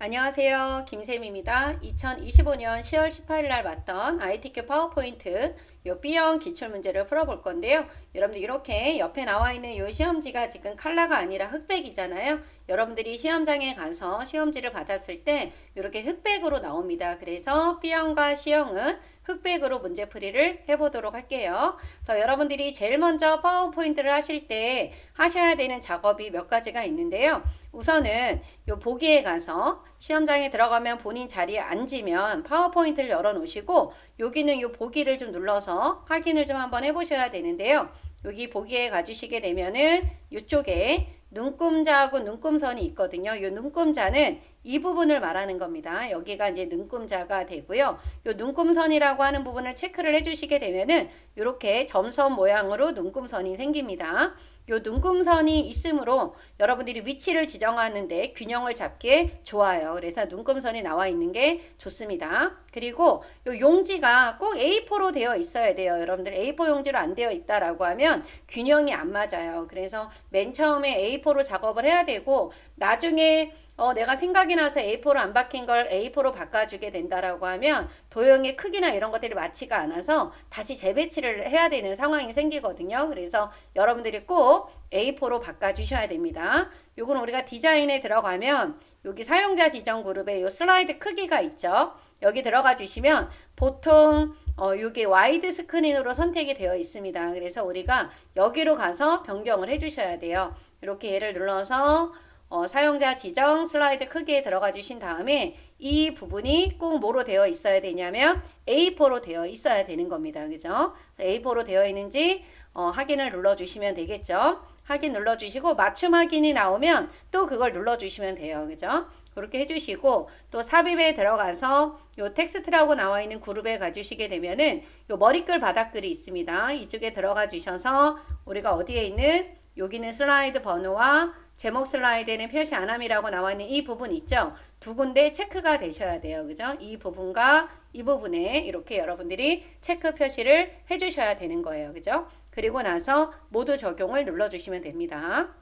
안녕하세요. 김쌤입니다. 2025년 10월 18일 날 봤던 ITQ 파워포인트 요 B형 기출문제를 풀어볼 건데요. 여러분들 이렇게 옆에 나와 있는 요 시험지가 지금 컬러가 아니라 흑백이잖아요. 여러분들이 시험장에 가서 시험지를 받았을 때 이렇게 흑백으로 나옵니다. 그래서 B형과 C형은 흑백으로 문제풀이를 해보도록 할게요. 그래서 여러분들이 제일 먼저 파워포인트를 하실 때 하셔야 되는 작업이 몇 가지가 있는데요. 우선은 요 보기에 가서 시험장에 들어가면 본인 자리에 앉으면 파워포인트를 열어 놓으시고 여기는 요 보기를 좀 눌러서 확인을 좀 한번 해보셔야 되는데요. 여기 보기에 가주시게 되면은 이쪽에 눈금자하고 눈금선이 있거든요. 이 눈금자는 이 부분을 말하는 겁니다. 여기가 이제 눈금자가 되고요. 이 눈금선이라고 하는 부분을 체크를 해주시게 되면은 이렇게 점선 모양으로 눈금선이 생깁니다. 요 눈금선이 있으므로 여러분들이 위치를 지정하는데 균형을 잡기에 좋아요. 그래서 눈금선이 나와 있는 게 좋습니다. 그리고 요 용지가 꼭 A4로 되어 있어야 돼요. 여러분들 A4 용지로 안 되어 있다라고 하면 균형이 안 맞아요. 그래서 맨 처음에 A4로 작업을 해야 되고 나중에 내가 생각이 나서 A4로 안 박힌 걸 A4로 바꿔주게 된다라고 하면 도형의 크기나 이런 것들이 맞지가 않아서 다시 재배치를 해야 되는 상황이 생기거든요. 그래서 여러분들이 꼭 A4로 바꿔주셔야 됩니다. 요건 우리가 디자인에 들어가면 여기 사용자 지정 그룹에 요 슬라이드 크기가 있죠. 여기 들어가 주시면 보통 이게 와이드 스크린으로 선택이 되어 있습니다. 그래서 우리가 여기로 가서 변경을 해 주셔야 돼요. 이렇게 얘를 눌러서 사용자 지정 슬라이드 크기에 들어가 주신 다음에 이 부분이 꼭 뭐로 되어 있어야 되냐면 A4로 되어 있어야 되는 겁니다. 그죠? A4로 되어 있는지 확인을 눌러 주시면 되겠죠. 확인 눌러 주시고 맞춤 확인이 나오면 또 그걸 눌러 주시면 돼요. 그죠? 그렇게 해주시고 또 삽입에 들어가서 요 텍스트라고 나와 있는 그룹에 가주시게 되면은 요 머리글 바닥글이 있습니다. 이쪽에 들어가 주셔서 우리가 어디에 있는 여기는 슬라이드 번호와 제목 슬라이드에는 표시 안함이라고 나와 있는 이 부분 있죠. 두 군데 체크가 되셔야 돼요. 그죠? 이 부분과 이 부분에 이렇게 여러분들이 체크 표시를 해주셔야 되는 거예요. 그죠? 그리고 나서 모두 적용을 눌러주시면 됩니다.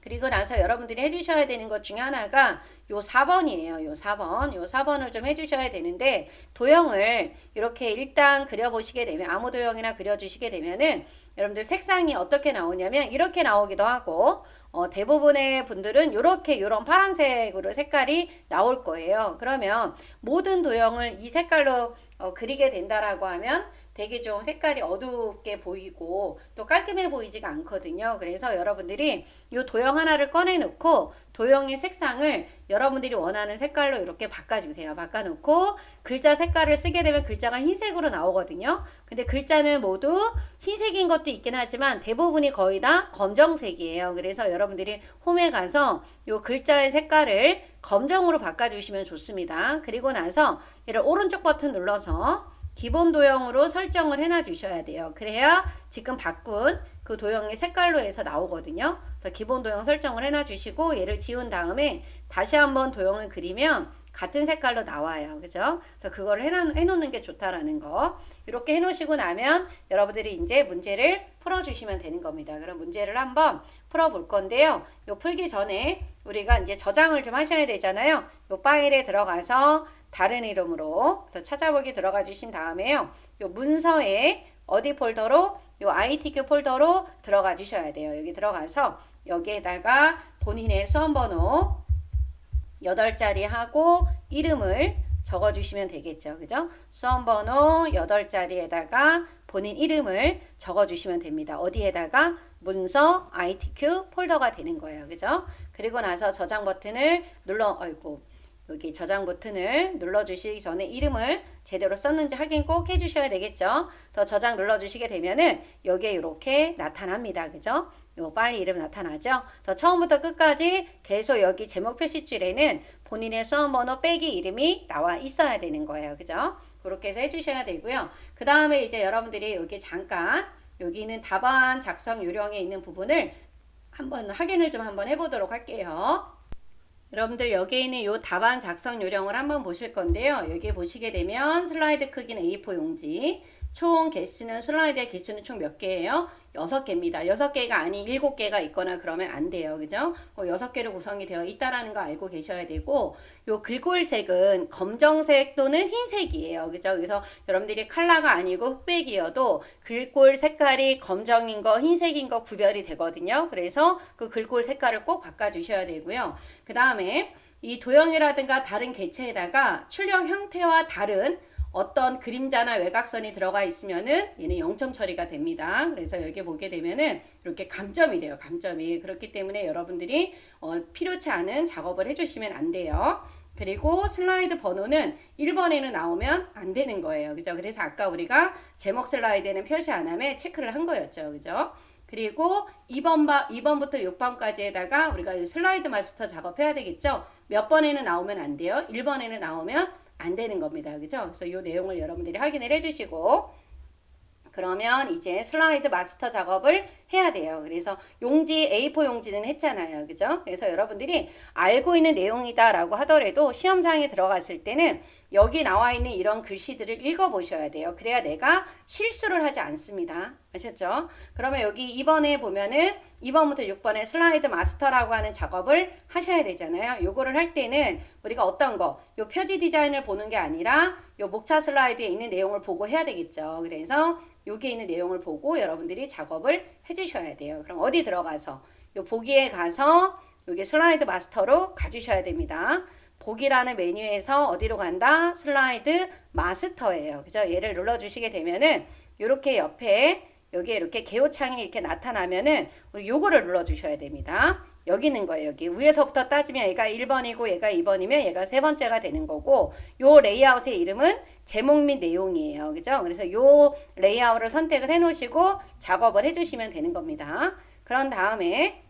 그리고 나서 여러분들이 해주셔야 되는 것 중에 하나가 요 4번이에요. 요 4번. 요 4번을 좀 해주셔야 되는데 도형을 이렇게 일단 그려보시게 되면 아무 도형이나 그려주시게 되면은 여러분들 색상이 어떻게 나오냐면 이렇게 나오기도 하고 대부분의 분들은 이렇게 요런 파란색으로 색깔이 나올 거예요. 그러면 모든 도형을 이 색깔로 그리게 된다라고 하면 되게 좀 색깔이 어둡게 보이고 또 깔끔해 보이지가 않거든요. 그래서 여러분들이 이 도형 하나를 꺼내 놓고 도형의 색상을 여러분들이 원하는 색깔로 이렇게 바꿔주세요. 바꿔놓고 글자 색깔을 쓰게 되면 글자가 흰색으로 나오거든요. 근데 글자는 모두 흰색인 것도 있긴 하지만 대부분이 거의 다 검정색이에요. 그래서 여러분들이 홈에 가서 이 글자의 색깔을 검정으로 바꿔주시면 좋습니다. 그리고 나서 얘를 오른쪽 버튼 눌러서 기본 도형으로 설정을 해놔 주셔야 돼요. 그래야 지금 바꾼 그 도형의 색깔로 해서 나오거든요. 그래서 기본 도형 설정을 해놔 주시고 얘를 지운 다음에 다시 한번 도형을 그리면 같은 색깔로 나와요. 그죠? 그래서 그걸 해놓는 게 좋다라는 거. 이렇게 해놓으시고 나면 여러분들이 이제 문제를 풀어주시면 되는 겁니다. 그럼 문제를 한번 풀어볼 건데요. 요 풀기 전에 우리가 이제 저장을 좀 하셔야 되잖아요. 요 파일에 들어가서 다른 이름으로 그래서 찾아보기 들어가 주신 다음에요. 요 문서에 어디 폴더로 요 ITQ 폴더로 들어가 주셔야 돼요. 여기 들어가서 여기에다가 본인의 수험번호 8자리 하고 이름을 적어 주시면 되겠죠. 그죠? 수험번호 8자리에다가 본인 이름을 적어 주시면 됩니다. 어디에다가 문서 ITQ 폴더가 되는 거예요. 그죠? 그리고 나서 저장 버튼을 여기 저장 버튼을 눌러주시기 전에 이름을 제대로 썼는지 확인 꼭 해주셔야 되겠죠. 그래서 저장 눌러주시게 되면은 여기에 이렇게 나타납니다. 그죠? 요 파일 이름 나타나죠. 그래서 처음부터 끝까지 계속 여기 제목 표시줄에는 본인의 수험번호 빼기 이름이 나와 있어야 되는 거예요. 그죠? 그렇게 해서 해주셔야 되고요. 그 다음에 이제 여러분들이 여기 잠깐 여기는 답안 작성 요령에 있는 부분을 한번 확인을 좀 한번 해보도록 할게요. 여러분들 여기에 있는 요 답안 작성 요령을 한번 보실 건데요. 여기 보시게 되면 슬라이드 크기는 A4 용지, 총 개수는 슬라이드의 개수는 총 몇 개예요? 6개입니다. 6개가 아닌 7개가 있거나 그러면 안 돼요. 그죠? 6개로 구성이 되어 있다라는 거 알고 계셔야 되고, 요 글꼴색은 검정색 또는 흰색이에요. 그죠? 그래서 여러분들이 컬러가 아니고 흑백이어도 글꼴 색깔이 검정인 거, 흰색인 거 구별이 되거든요. 그래서 그 글꼴 색깔을 꼭 바꿔주셔야 되고요. 그 다음에 이 도형이라든가 다른 개체에다가 출력 형태와 다른 어떤 그림자나 외곽선이 들어가 있으면은 얘는 0점 처리가 됩니다. 그래서 여기 보게 되면은 이렇게 감점이 돼요. 감점이. 그렇기 때문에 여러분들이 필요치 않은 작업을 해주시면 안 돼요. 그리고 슬라이드 번호는 1번에는 나오면 안 되는 거예요. 그죠? 그래서 아까 우리가 제목 슬라이드에는 표시 안 하면 체크를 한 거였죠. 그죠? 그리고 2번부터 6번까지에다가 우리가 슬라이드 마스터 작업해야 되겠죠? 몇 번에는 나오면 안 돼요. 1번에는 나오면 안 되는 겁니다. 그죠? 그래서 이 내용을 여러분들이 확인을 해주시고, 그러면 이제 슬라이드 마스터 작업을 해야 돼요. 그래서 용지, A4 용지는 했잖아요. 그죠? 그래서 여러분들이 알고 있는 내용이다라고 하더라도 시험장에 들어갔을 때는 여기 나와 있는 이런 글씨들을 읽어보셔야 돼요. 그래야 내가 실수를 하지 않습니다. 아셨죠? 그러면 여기 2번에 보면은 2번부터 6번에 슬라이드 마스터라고 하는 작업을 하셔야 되잖아요. 요거를 할 때는 우리가 어떤 거, 요 표지 디자인을 보는 게 아니라 요 목차 슬라이드에 있는 내용을 보고 해야 되겠죠. 그래서 여기에 있는 내용을 보고 여러분들이 작업을 해주셔야 돼요. 그럼 어디 들어가서 요 보기에 가서 여기 슬라이드 마스터로 가주셔야 됩니다. 보기라는 메뉴에서 어디로 간다? 슬라이드 마스터예요. 그죠? 얘를 눌러주시게 되면은 이렇게 옆에 여기에 이렇게 개요창이 이렇게 나타나면은 우리 요거를 눌러주셔야 됩니다. 여기 있는 거예요. 여기 위에서부터 따지면 얘가 1번이고 얘가 2번이면 얘가 세 번째가 되는 거고, 요 레이아웃의 이름은 제목 및 내용이에요. 그죠? 그래서 요 레이아웃을 선택을 해 놓으시고 작업을 해 주시면 되는 겁니다. 그런 다음에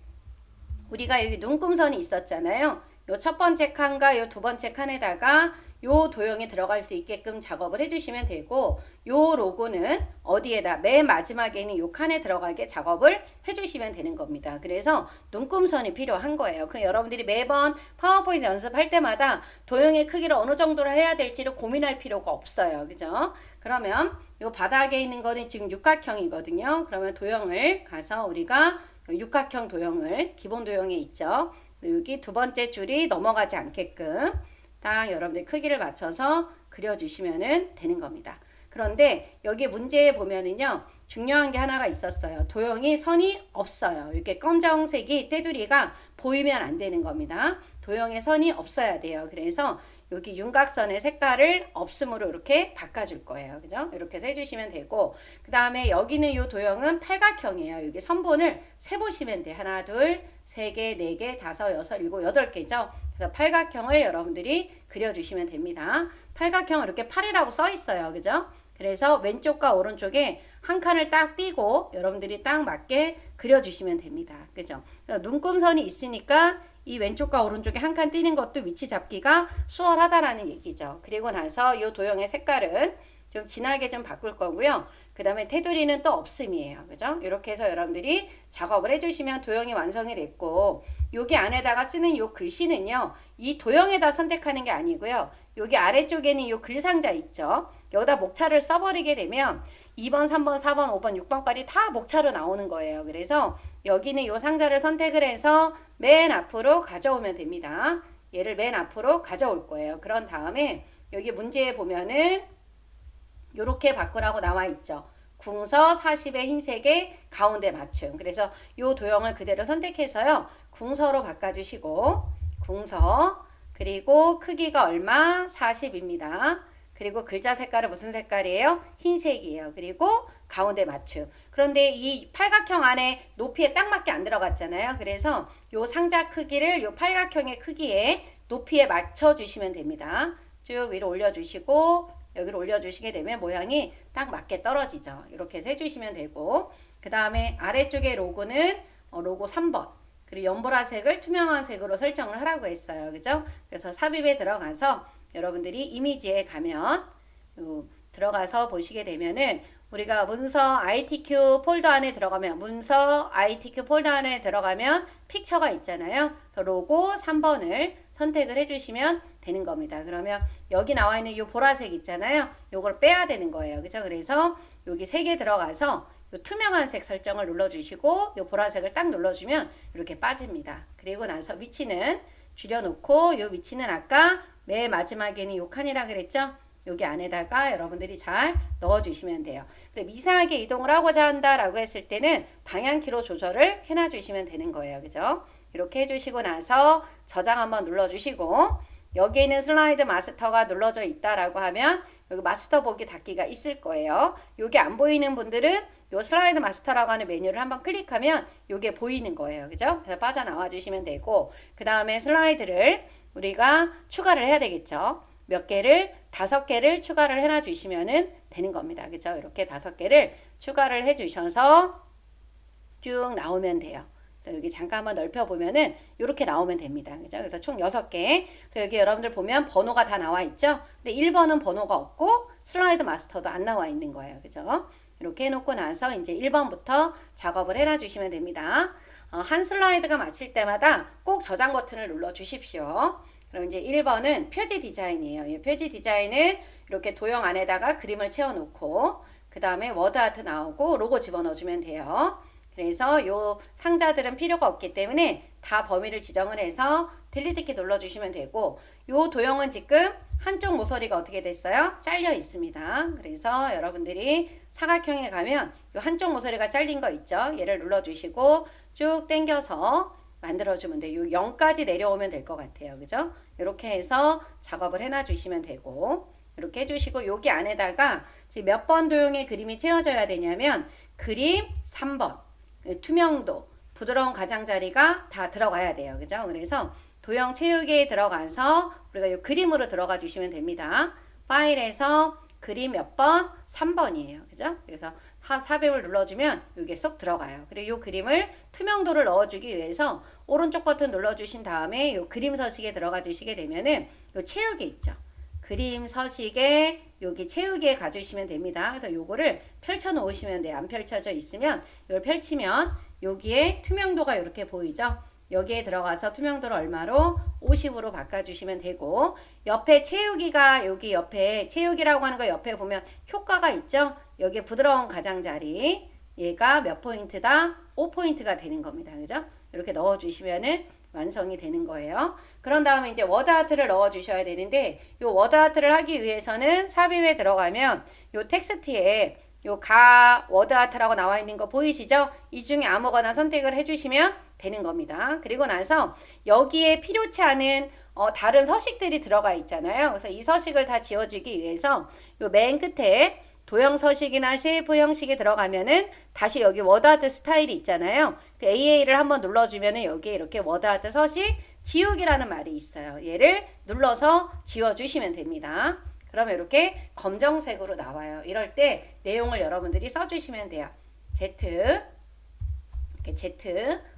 우리가 여기 눈금선이 있었잖아요. 요 첫 번째 칸과 요 두 번째 칸에다가 요 도형이 들어갈 수 있게끔 작업을 해주시면 되고, 요 로고는 어디에다 맨 마지막에 있는 요 칸에 들어가게 작업을 해주시면 되는 겁니다. 그래서 눈금선이 필요한 거예요. 그럼 여러분들이 매번 파워포인트 연습할 때마다 도형의 크기를 어느 정도로 해야 될지를 고민할 필요가 없어요. 그죠? 그러면 요 바닥에 있는 거는 지금 육각형이거든요. 그러면 도형을 가서 우리가 육각형 도형을 기본 도형에 있죠. 여기 두 번째 줄이 넘어가지 않게끔 딱 여러분들 크기를 맞춰서 그려주시면 되는 겁니다. 그런데 여기 문제에 보면은요, 중요한 게 하나가 있었어요. 도형이 선이 없어요. 이렇게 검정색이 테두리가 보이면 안 되는 겁니다. 도형에 선이 없어야 돼요. 그래서 여기 윤곽선의 색깔을 없음으로 이렇게 바꿔줄 거예요. 그죠? 이렇게 해서 해주시면 되고, 그 다음에 여기는 이 도형은 팔각형이에요. 여기 선본을 세보시면 돼. 하나, 둘, 세 개, 네 개, 다섯, 여섯, 일곱, 여덟 개죠. 그래서 팔각형을 여러분들이 그려주시면 됩니다. 팔각형은 이렇게 8이라고 써 있어요. 그죠? 그래서 왼쪽과 오른쪽에 한 칸을 딱 띄고 여러분들이 딱 맞게 그려주시면 됩니다. 그죠? 눈금선이 있으니까 이 왼쪽과 오른쪽에 한 칸 띄는 것도 위치 잡기가 수월하다라는 얘기죠. 그리고 나서 이 도형의 색깔은 좀 진하게 좀 바꿀 거고요. 그 다음에 테두리는 또 없음이에요. 그죠? 이렇게 해서 여러분들이 작업을 해주시면 도형이 완성이 됐고, 여기 안에다가 쓰는 요 글씨는요, 이 도형에다 선택하는 게 아니고요. 여기 아래쪽에는 요 글상자 있죠? 여기다 목차를 써버리게 되면 2번, 3번, 4번, 5번, 6번까지 다 목차로 나오는 거예요. 그래서 여기는 요 상자를 선택을 해서 맨 앞으로 가져오면 됩니다. 얘를 맨 앞으로 가져올 거예요. 그런 다음에 여기 문제에 보면은 요렇게 바꾸라고 나와 있죠. 궁서 40의 흰색의 가운데 맞춤. 그래서 요 도형을 그대로 선택해서요. 궁서로 바꿔주시고, 궁서, 그리고 크기가 얼마? 40입니다. 그리고 글자 색깔은 무슨 색깔이에요? 흰색이에요. 그리고 가운데 맞춤. 그런데 이 팔각형 안에 높이에 딱 맞게 안 들어갔잖아요. 그래서 요 상자 크기를 요 팔각형의 크기에 높이에 맞춰 주시면 됩니다. 쭉 위로 올려주시고, 여기를 올려주시게 되면 모양이 딱 맞게 떨어지죠. 이렇게 해서 해주시면 되고, 그 다음에 아래쪽에 로고는 로고 3번. 그리고 연보라색을 투명한 색으로 설정을 하라고 했어요. 그죠? 그래서 삽입에 들어가서 여러분들이 이미지에 가면 들어가서 보시게 되면은 우리가 문서 ITQ 폴더 안에 들어가면 문서 ITQ 폴더 안에 들어가면 픽처가 있잖아요. 그래서 로고 3번을 선택을 해주시면 됩니다. 되는 겁니다. 그러면 여기 나와 있는 이 보라색 있잖아요. 요걸 빼야 되는 거예요. 그죠? 그래서 여기 3개 들어가서 요 투명한 색 설정을 눌러주시고 요 보라색을 딱 눌러주면 이렇게 빠집니다. 그리고 나서 위치는 줄여놓고 요 위치는 아까 맨 마지막에는 요 칸이라 그랬죠? 여기 안에다가 여러분들이 잘 넣어주시면 돼요. 그럼 이상하게 이동을 하고자 한다라고 했을 때는 방향키로 조절을 해놔주시면 되는 거예요. 그죠? 이렇게 해주시고 나서 저장 한번 눌러주시고 여기에 있는 슬라이드 마스터가 눌러져 있다라고 하면 여기 마스터 보기 닫기가 있을 거예요. 여기 안 보이는 분들은 요 슬라이드 마스터라고 하는 메뉴를 한번 클릭하면 요게 보이는 거예요. 그죠? 그래서 빠져나와 주시면 되고 그 다음에 슬라이드를 우리가 추가를 해야 되겠죠. 몇 개를 5개를 추가를 해놔 주시면은 되는 겁니다. 그죠? 이렇게 5개를 추가를 해 주셔서 쭉 나오면 돼요. 그래서 여기 잠깐 한번 넓혀 보면은 이렇게 나오면 됩니다. 그죠? 그래서 총 6개. 그래서 여기 여러분들 보면 번호가 다 나와 있죠? 근데 1번은 번호가 없고 슬라이드 마스터도 안 나와 있는 거예요. 그죠? 이렇게 해놓고 나서 이제 1번부터 작업을 해놔 주시면 됩니다. 한 슬라이드가 마칠 때마다 꼭 저장 버튼을 눌러 주십시오. 그럼 이제 1번은 표지 디자인이에요. 이 표지 디자인은 이렇게 도형 안에다가 그림을 채워놓고 그 다음에 워드 아트 나오고 로고 집어넣어주면 돼요. 그래서 요 상자들은 필요가 없기 때문에 다 범위를 지정을 해서 딜리트 키 눌러주시면 되고 요 도형은 지금 한쪽 모서리가 어떻게 됐어요? 잘려 있습니다. 그래서 여러분들이 사각형에 가면 요 한쪽 모서리가 잘린 거 있죠? 얘를 눌러주시고 쭉 당겨서 만들어주면 돼요. 요 0까지 내려오면 될 것 같아요. 그죠? 이렇게 해서 작업을 해놔 주시면 되고 이렇게 해주시고 여기 안에다가 지금 몇 번 도형의 그림이 채워져야 되냐면 그림 3번 투명도 부드러운 가장자리가 다 들어가야 돼요. 그죠? 그래서 도형 채우기에 들어가서 우리가 이 그림으로 들어가 주시면 됩니다. 파일에서 그림 몇 번? 3번이에요. 그죠? 그래서 삽입을 눌러주면 이게 쏙 들어가요. 그리고 이 그림을 투명도를 넣어주기 위해서 오른쪽 버튼 눌러주신 다음에 이 그림 서식에 들어가 주시게 되면은 이 채우기 있죠. 그림 서식에 여기 채우기에 가주시면 됩니다. 그래서 요거를 펼쳐 놓으시면 돼요. 안 펼쳐져 있으면 이걸 펼치면 여기에 투명도가 이렇게 보이죠. 여기에 들어가서 투명도를 얼마로? 50으로 바꿔주시면 되고 옆에 채우기가 여기 옆에 채우기라고 하는 거 옆에 보면 효과가 있죠. 여기에 부드러운 가장자리 얘가 몇 포인트다? 5포인트가 되는 겁니다. 그죠? 이렇게 넣어주시면은 완성이 되는 거예요. 그런 다음에 이제 워드 아트를 넣어 주셔야 되는데 이 워드 아트를 하기 위해서는 삽입에 들어가면 이 텍스트에 요 가 워드 아트라고 나와 있는 거 보이시죠? 이 중에 아무거나 선택을 해주시면 되는 겁니다. 그리고 나서 여기에 필요치 않은 다른 서식들이 들어가 있잖아요. 그래서 이 서식을 다 지워주기 위해서 요 맨 끝에 도형 서식이나 쉐이프 형식에 들어가면은 다시 여기 워드 아트 스타일이 있잖아요. 그 AA를 한번 눌러주면은 여기에 이렇게 워드 아트 서식 지우기라는 말이 있어요. 얘를 눌러서 지워주시면 됩니다. 그러면 이렇게 검정색으로 나와요. 이럴 때 내용을 여러분들이 써주시면 돼요. Z 이렇게 Z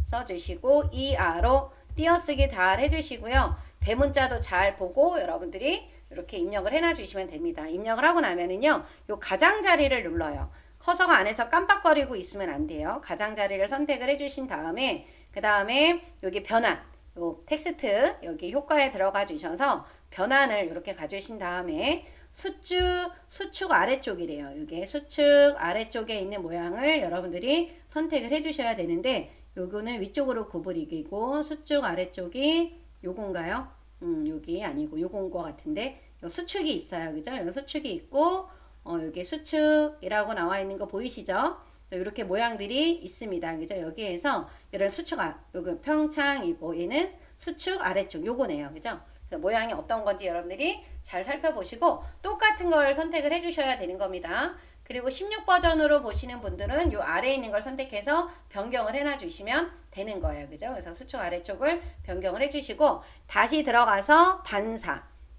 써주시고 ER로 띄어쓰기 잘 해주시고요. 대문자도 잘 보고 여러분들이 이렇게 입력을 해놔 주시면 됩니다. 입력을 하고 나면은요, 요 가장자리를 눌러요. 커서가 안에서 깜빡거리고 있으면 안 돼요. 가장자리를 선택을 해주신 다음에, 그 다음에 여기 변환, 요 텍스트 여기 효과에 들어가 주셔서 변환을 이렇게 가주신 다음에 수축 아래쪽이래요. 이게 수축 아래쪽에 있는 모양을 여러분들이 선택을 해주셔야 되는데, 요거는 위쪽으로 구부리기고 수축 아래쪽이 요건가요? 여기 아니고 요건 거 같은데 요 수축이 있어요. 그죠? 여기 수축이 있고 여기 수축이라고 나와 있는 거 보이시죠? 이렇게 모양들이 있습니다. 그죠? 여기에서 이런 수축 요거 평창이고 얘는 수축 아래쪽 요거네요. 그죠? 그래서 모양이 어떤 건지 여러분들이 잘 살펴보시고 똑같은 걸 선택을 해 주셔야 되는 겁니다. 그리고 16 버전으로 보시는 분들은 요 아래에 있는 걸 선택해서 변경을 해놔 주시면 되는 거예요. 그죠? 그래서 수축 아래쪽을 변경을 해주시고 다시 들어가서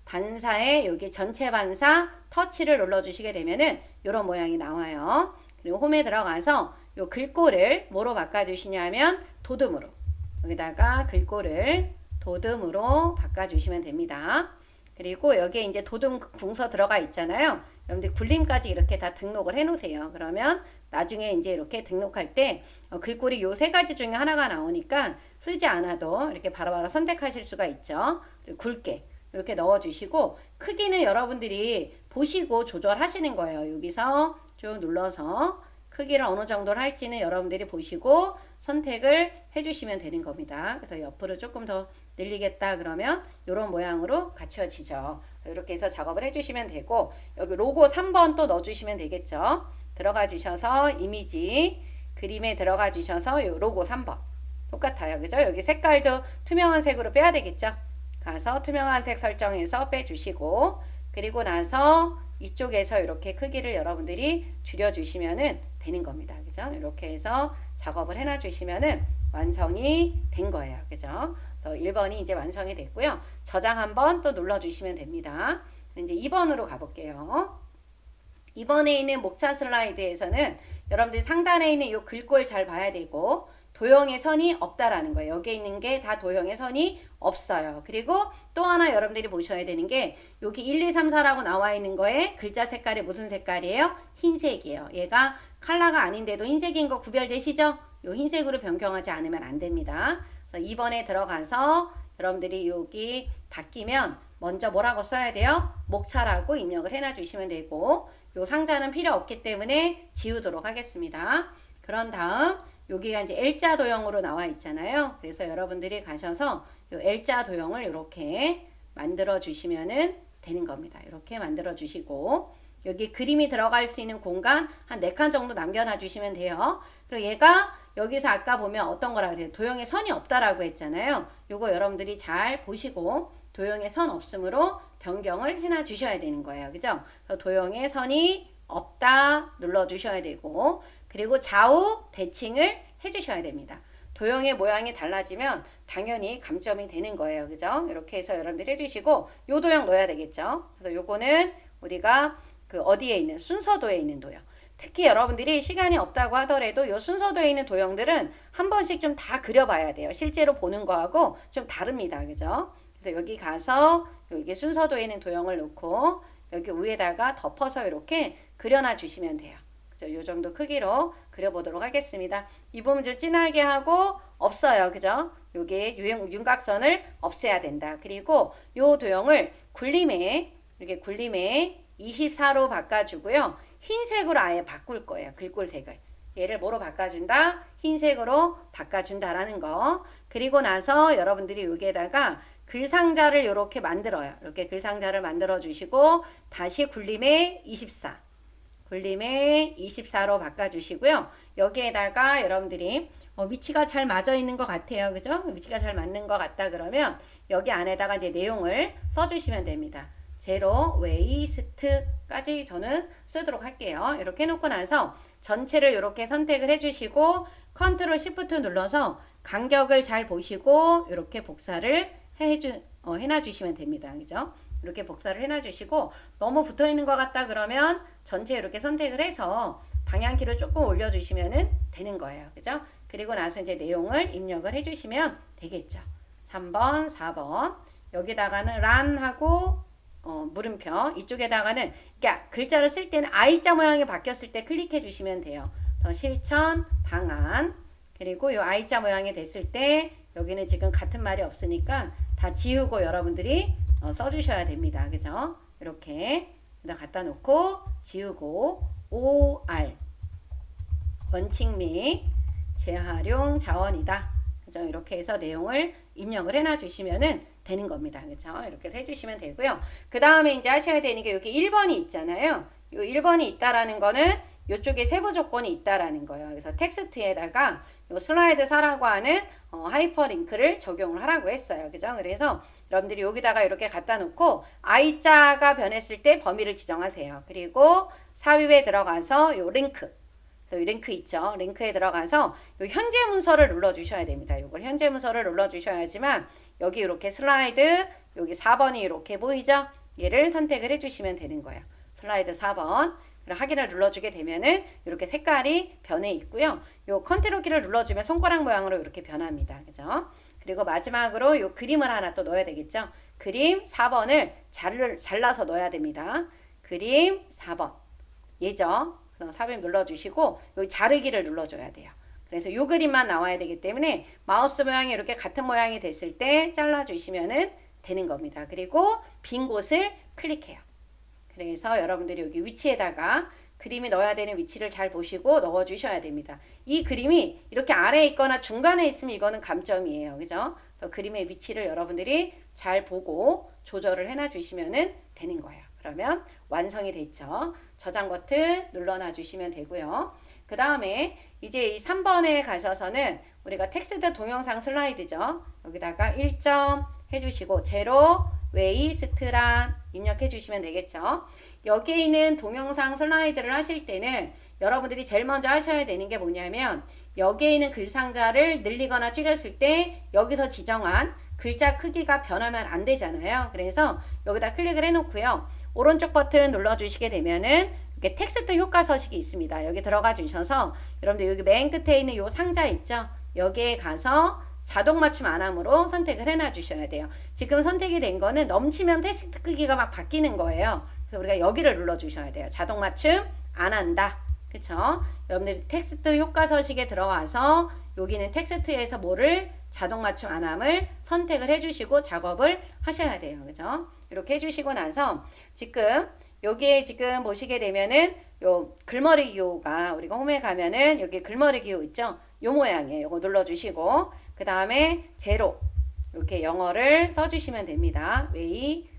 반사에 여기 전체 반사 터치를 눌러주시게 되면은 이런 모양이 나와요. 그리고 홈에 들어가서 요 글꼴을 뭐로 바꿔주시냐면 도듬으로 여기다가 글꼴을 도듬으로 바꿔주시면 됩니다. 그리고 여기에 이제 도듬 궁서 들어가 있잖아요. 여러분들 굴림까지 이렇게 다 등록을 해 놓으세요. 그러면 나중에 이제 이렇게 등록할 때 글꼴이 요 3가지 중에 하나가 나오니까 쓰지 않아도 이렇게 바로바로 선택하실 수가 있죠. 그리고 굵게 이렇게 넣어주시고 크기는 여러분들이 보시고 조절하시는 거예요. 여기서 쭉 눌러서 크기를 어느 정도로 할지는 여러분들이 보시고 선택을 해주시면 되는 겁니다. 그래서 옆으로 조금 더 늘리겠다 그러면 이런 모양으로 갖춰지죠. 이렇게 해서 작업을 해주시면 되고 여기 로고 3번 또 넣어주시면 되겠죠. 들어가 주셔서 이미지 그림에 들어가 주셔서 요 로고 3번 똑같아요. 그죠? 여기 색깔도 투명한 색으로 빼야 되겠죠. 가서 투명한 색 설정해서 빼주시고 그리고 나서 이쪽에서 이렇게 크기를 여러분들이 줄여주시면은 되는 겁니다. 그죠? 이렇게 해서 작업을 해놔 주시면은 완성이 된 거예요. 그죠? 그래서 1번이 이제 완성이 됐고요. 저장 한번 또 눌러주시면 됩니다. 이제 2번으로 가볼게요. 2번에 있는 목차 슬라이드에서는 여러분들이 상단에 있는 이 글꼴 잘 봐야 되고 도형의 선이 없다라는 거예요. 여기에 있는 게 다 도형의 선이 없어요. 그리고 또 하나 여러분들이 보셔야 되는 게 여기 1, 2, 3, 4라고 나와 있는 거에 글자 색깔이 무슨 색깔이에요? 흰색이에요. 얘가 컬러가 아닌데도 흰색인 거 구별되시죠? 요 흰색으로 변경하지 않으면 안 됩니다. 그래서 2번에 들어가서 여러분들이 여기 바뀌면 먼저 뭐라고 써야 돼요? 목차라고 입력을 해놔 주시면 되고 요 상자는 필요 없기 때문에 지우도록 하겠습니다. 그런 다음 여기가 이제 L자 도형으로 나와 있잖아요. 그래서 여러분들이 가셔서 요 L자 도형을 이렇게 만들어 주시면은 되는 겁니다. 이렇게 만들어 주시고 여기 그림이 들어갈 수 있는 공간 한 4칸 정도 남겨놔 주시면 돼요. 그리고 얘가 여기서 아까 보면 어떤 거라고 해요? 도형에 선이 없다라고 했잖아요. 요거 여러분들이 잘 보시고 도형에 선 없음으로 변경을 해놔 주셔야 되는 거예요. 그죠? 도형에 선이 없다 눌러 주셔야 되고 그리고 좌우 대칭을 해 주셔야 됩니다. 도형의 모양이 달라지면 당연히 감점이 되는 거예요. 그죠? 이렇게 해서 여러분들이 해주시고 요 도형 넣어야 되겠죠. 그래서 요거는 우리가 그 어디에 있는 순서도에 있는 도형. 특히 여러분들이 시간이 없다고 하더라도 요 순서도에 있는 도형들은 한 번씩 좀 다 그려봐야 돼요. 실제로 보는 거하고 좀 다릅니다. 그죠? 그래서 여기 가서 여기 순서도에 있는 도형을 놓고 여기 위에다가 덮어서 이렇게 그려놔 주시면 돼요. 요 정도 크기로 그려보도록 하겠습니다. 이 부분 좀 진하게 하고 없어요. 그죠? 요게 윤곽선을 없애야 된다. 그리고 요 도형을 굴림에 이렇게 굴림에 24로 바꿔주고요. 흰색으로 아예 바꿀 거예요. 글꼴색을. 얘를 뭐로 바꿔준다? 흰색으로 바꿔준다라는 거. 그리고 나서 여러분들이 여기에다가 글상자를 이렇게 만들어요. 이렇게 글상자를 만들어 주시고 다시 굴림에 24. 굴림에 24로 바꿔주시고요. 여기에다가 여러분들이 위치가 잘 맞아 있는 것 같아요. 그죠? 위치가 잘 맞는 것 같다 그러면 여기 안에다가 이제 내용을 써주시면 됩니다. 제로 웨이스트까지 저는 쓰도록 할게요. 이렇게 해놓고 나서 전체를 이렇게 선택을 해주시고 컨트롤 시프트 눌러서 간격을 잘 보시고 이렇게 복사를 해놔주시면 됩니다. 그죠? 이렇게 복사를 해놔주시고 너무 붙어 있는 것 같다 그러면 전체 이렇게 선택을 해서 방향키를 조금 올려주시면 되는 거예요. 그죠? 그리고 나서 이제 내용을 입력을 해주시면 되겠죠. 3번, 4번. 여기다가는 란하고 물음표. 이쪽에다가는 그러니까 글자를 쓸 때는 I자 모양이 바뀌었을 때 클릭해 주시면 돼요. 더 실천, 방안. 그리고 이 I자 모양이 됐을 때 여기는 지금 같은 말이 없으니까 다 지우고 여러분들이 써주셔야 됩니다. 그죠? 이렇게 갖다 놓고 지우고 OR 원칙 및 재활용 자원이다. 그죠? 이렇게 해서 내용을 입력을 해놔 주시면은 되는 겁니다. 그죠? 이렇게 해서 해주시면 되고요. 그 다음에 이제 하셔야 되는 게 여기 1번이 있잖아요. 요 1번이 있다라는 거는 이쪽에 세부 조건이 있다라는 거예요. 그래서 텍스트에다가 요 슬라이드 4라고 하는 하이퍼링크를 적용을 하라고 했어요. 그죠? 그래서 여러분들이 여기다가 이렇게 갖다 놓고 I자가 변했을 때 범위를 지정하세요. 그리고 삽입에 들어가서 요 링크. 이 링크 있죠. 링크에 들어가서 요 현재 문서를 눌러 주셔야 됩니다. 요걸 현재 문서를 눌러 주셔야지만 여기 이렇게 슬라이드 여기 4번이 이렇게 보이죠? 얘를 선택을 해 주시면 되는 거예요. 슬라이드 4번. 확인을 눌러주게 되면은 이렇게 색깔이 변해 있고요. 요 컨트롤 키를 눌러주면 손가락 모양으로 이렇게 변합니다. 그죠? 그리고 마지막으로 요 그림을 하나 또 넣어야 되겠죠? 그림 4번을 잘라서 넣어야 됩니다. 그림 4번. 얘죠? 삽입 눌러주시고 여기 자르기를 눌러줘야 돼요. 그래서 요 그림만 나와야 되기 때문에 마우스 모양이 이렇게 같은 모양이 됐을 때 잘라주시면은 되는 겁니다. 그리고 빈 곳을 클릭해요. 그래서 여러분들이 여기 위치에다가 그림이 넣어야 되는 위치를 잘 보시고 넣어 주셔야 됩니다. 이 그림이 이렇게 아래에 있거나 중간에 있으면 이거는 감점이에요. 그죠? 그래서 그림의 위치를 여러분들이 잘 보고 조절을 해놔 주시면 되는 거예요. 그러면 완성이 됐죠. 저장 버튼 눌러놔 주시면 되고요. 그 다음에 이제 이 3번에 가셔서는 우리가 텍스트 동영상 슬라이드죠. 여기다가 1점 해주시고 제로 웨이스트란 입력해 주시면 되겠죠. 여기에 있는 동영상 슬라이드를 하실 때는 여러분들이 제일 먼저 하셔야 되는 게 뭐냐면 여기에 있는 글상자를 늘리거나 줄였을 때 여기서 지정한 글자 크기가 변하면 안 되잖아요. 그래서 여기다 클릭을 해놓고요. 오른쪽 버튼 눌러주시게 되면은 이렇게 텍스트 효과 서식이 있습니다. 여기 들어가 주셔서 여러분들 여기 맨 끝에 있는 요 상자 있죠? 여기에 가서 자동 맞춤 안 함으로 선택을 해놔 주셔야 돼요. 지금 선택이 된 거는 넘치면 텍스트 크기가 막 바뀌는 거예요. 그래서 우리가 여기를 눌러 주셔야 돼요. 자동 맞춤 안 한다. 그쵸? 여러분들이 텍스트 효과 서식에 들어와서 여기는 텍스트에서 뭐를 자동 맞춤 안 함을 선택을 해주시고 작업을 하셔야 돼요. 그죠? 이렇게 해주시고 나서 지금 여기에 지금 보시게 되면은 요 글머리 기호가 우리가 홈에 가면은 여기 글머리 기호 있죠? 요 모양이에요. 요거 눌러주시고 그 다음에 제로 이렇게 영어를 써주시면 됩니다. 웨이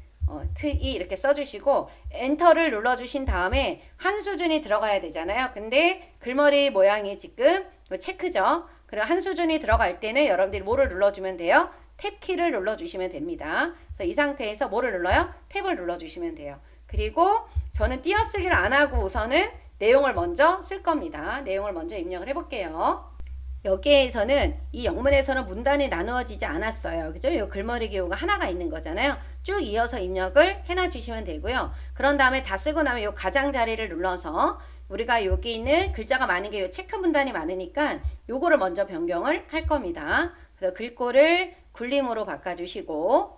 트이 이렇게 써주시고 엔터를 눌러주신 다음에 한 수준이 들어가야 되잖아요. 근데 글머리 모양이 지금 체크죠. 그리고 한 수준이 들어갈 때는 여러분들이 뭐를 눌러주면 돼요? 탭 키를 눌러주시면 됩니다. 그래서 이 상태에서 뭐를 눌러요? 탭을 눌러주시면 돼요. 그리고 저는 띄어쓰기를 안 하고 우선은 내용을 먼저 쓸 겁니다. 내용을 먼저 입력을 해볼게요. 여기에서는 이 영문에서는 문단이 나누어지지 않았어요. 그죠? 이 글머리 기호가 하나가 있는 거잖아요. 쭉 이어서 입력을 해놔 주시면 되고요. 그런 다음에 다 쓰고 나면 이 가장자리를 눌러서 우리가 여기 있는 글자가 많은 게 이 체크 문단이 많으니까 요거를 먼저 변경을 할 겁니다. 그래서 글꼴을 굴림으로 바꿔주시고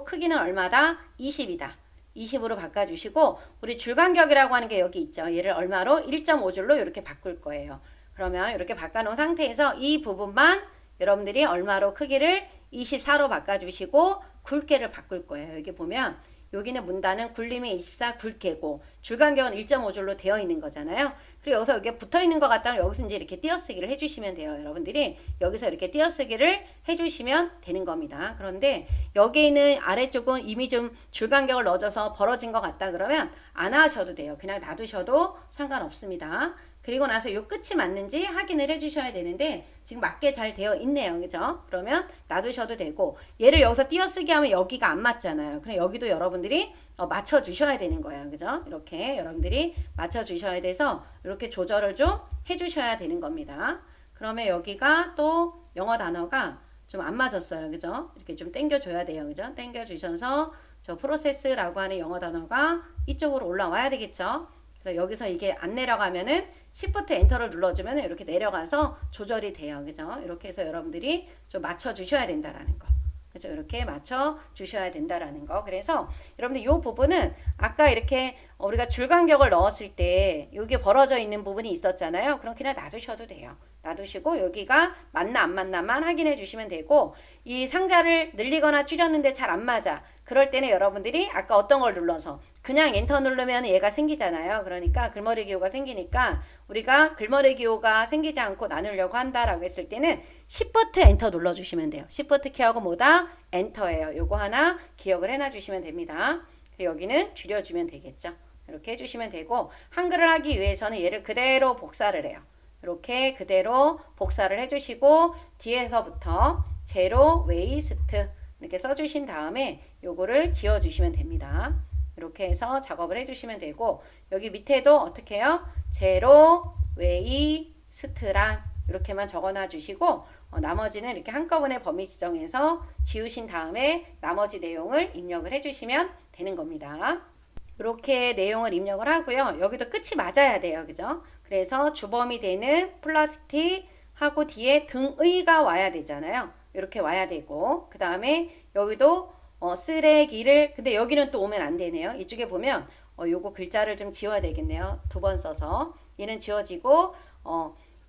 크기는 얼마다? 20이다. 20으로 바꿔주시고 우리 줄간격이라고 하는 게 여기 있죠. 얘를 얼마로? 1.5줄로 이렇게 바꿀 거예요. 그러면 이렇게 바꿔놓은 상태에서 이 부분만 여러분들이 얼마로 크기를 24로 바꿔주시고 굵게를 바꿀 거예요. 여기 보면 여기는 문단은 굴림이 24 굵게고 줄간격은 1.5줄로 되어 있는 거잖아요. 그리고 여기서 여기에 붙어 있는 것 같다면 여기서 이제 이렇게 띄어쓰기를 해주시면 돼요. 여러분들이 여기서 이렇게 띄어쓰기를 해주시면 되는 겁니다. 그런데 여기에 있는 아래쪽은 이미 좀 줄간격을 넣어줘서 벌어진 것 같다 그러면 안 하셔도 돼요. 그냥 놔두셔도 상관없습니다. 그리고 나서 요 끝이 맞는지 확인을 해주셔야 되는데 지금 맞게 잘 되어 있네요. 그죠? 그러면 놔두셔도 되고 얘를 여기서 띄어쓰기 하면 여기가 안 맞잖아요. 그럼 여기도 여러분들이 맞춰주셔야 되는 거예요. 그죠? 이렇게 여러분들이 맞춰주셔야 돼서 이렇게 조절을 좀 해주셔야 되는 겁니다. 그러면 여기가 또 영어 단어가 좀 안 맞았어요. 그죠? 이렇게 좀 당겨줘야 돼요. 그죠? 당겨주셔서 저 프로세스라고 하는 영어 단어가 이쪽으로 올라와야 되겠죠? 그래서 여기서 이게 안 내려가면은 Shift 엔터를 눌러주면 이렇게 내려가서 조절이 돼요. 그죠? 이렇게 해서 여러분들이 좀 맞춰주셔야 된다라는 거. 그죠? 이렇게 맞춰 주셔야 된다라는 거. 그래서 여러분들 이 부분은 아까 이렇게 우리가 줄간격을 넣었을 때 여기 벌어져 있는 부분이 있었잖아요. 그럼 그냥 놔두셔도 돼요. 놔두시고 여기가 맞나 안 맞나만 확인해 주시면 되고 이 상자를 늘리거나 줄였는데 잘 안 맞아. 그럴 때는 여러분들이 아까 어떤 걸 눌러서 그냥 엔터 누르면 얘가 생기잖아요. 그러니까 글머리 기호가 생기니까 우리가 글머리 기호가 생기지 않고 나누려고 한다라고 했을 때는 Shift 엔터 눌러주시면 돼요. Shift 키하고 뭐다? 엔터예요. 요거 하나 기억을 해놔 주시면 됩니다. 그리고 여기는 줄여주면 되겠죠. 이렇게 해주시면 되고 한글을 하기 위해서는 얘를 그대로 복사를 해요. 이렇게 그대로 복사를 해주시고 뒤에서부터 제로 웨이스트 이렇게 써주신 다음에 요거를 지워주시면 됩니다. 이렇게 해서 작업을 해주시면 되고 여기 밑에도 어떻게 해요? 제로 웨이스트란 이렇게만 적어놔 주시고 나머지는 이렇게 한꺼번에 범위 지정해서 지우신 다음에 나머지 내용을 입력을 해주시면 되는 겁니다. 이렇게 내용을 입력을 하고요. 여기도 끝이 맞아야 돼요. 그죠? 그래서 주범이 되는 플라스틱 하고 뒤에 등의가 와야 되잖아요. 이렇게 와야 되고 그 다음에 여기도 쓰레기를 근데 여기는 또 오면 안 되네요. 이쪽에 보면 요거 글자를 좀 지워야 되겠네요. 두 번 써서 얘는 지워지고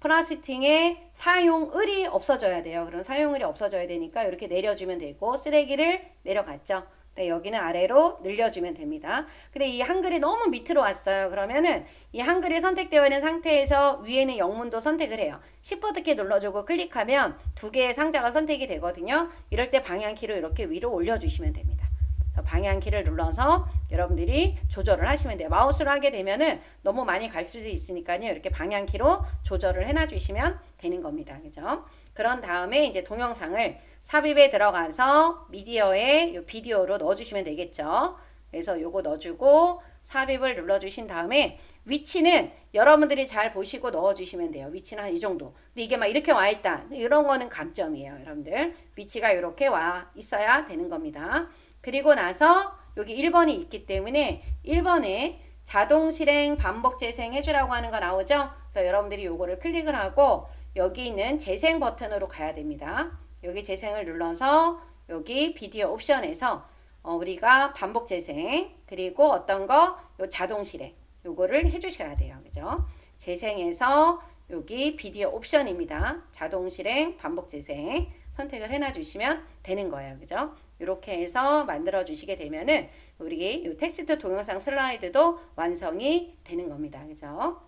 플라스틱의 사용을이 없어져야 돼요. 그럼 사용을이 없어져야 되니까 이렇게 내려주면 되고 쓰레기를 내려갔죠. 네, 여기는 아래로 늘려주면 됩니다. 근데 이 한글이 너무 밑으로 왔어요. 그러면은 이 한글이 선택되어 있는 상태에서 위에는 영문도 선택을 해요. Shift 키 눌러주고 클릭하면 두 개의 상자가 선택이 되거든요. 이럴 때 방향키로 이렇게 위로 올려주시면 됩니다. 방향키를 눌러서 여러분들이 조절을 하시면 돼요. 마우스로 하게 되면은 너무 많이 갈 수 있으니까요. 이렇게 방향키로 조절을 해놔 주시면 되는 겁니다. 그죠? 그런 다음에 이제 동영상을 삽입에 들어가서 미디어에 요 비디오로 넣어주시면 되겠죠. 그래서 요거 넣어주고 삽입을 눌러주신 다음에 위치는 여러분들이 잘 보시고 넣어주시면 돼요. 위치는 한 이 정도. 근데 이게 막 이렇게 와 있다. 이런 거는 감점이에요. 여러분들. 위치가 이렇게 와 있어야 되는 겁니다. 그리고 나서 여기 1번이 있기 때문에 1번에 자동 실행 반복 재생 해주라고 하는 거 나오죠. 그래서 여러분들이 요거를 클릭을 하고 여기 있는 재생 버튼으로 가야 됩니다. 여기 재생을 눌러서 여기 비디오 옵션에서 우리가 반복 재생 그리고 어떤 거 요 자동 실행 요거를 해주셔야 돼요. 그죠? 재생해서 여기 비디오 옵션입니다. 자동 실행 반복 재생 선택을 해놔 주시면 되는 거예요. 그죠? 이렇게 해서 만들어 주시게 되면은 우리 이 텍스트 동영상 슬라이드도 완성이 되는 겁니다. 그죠?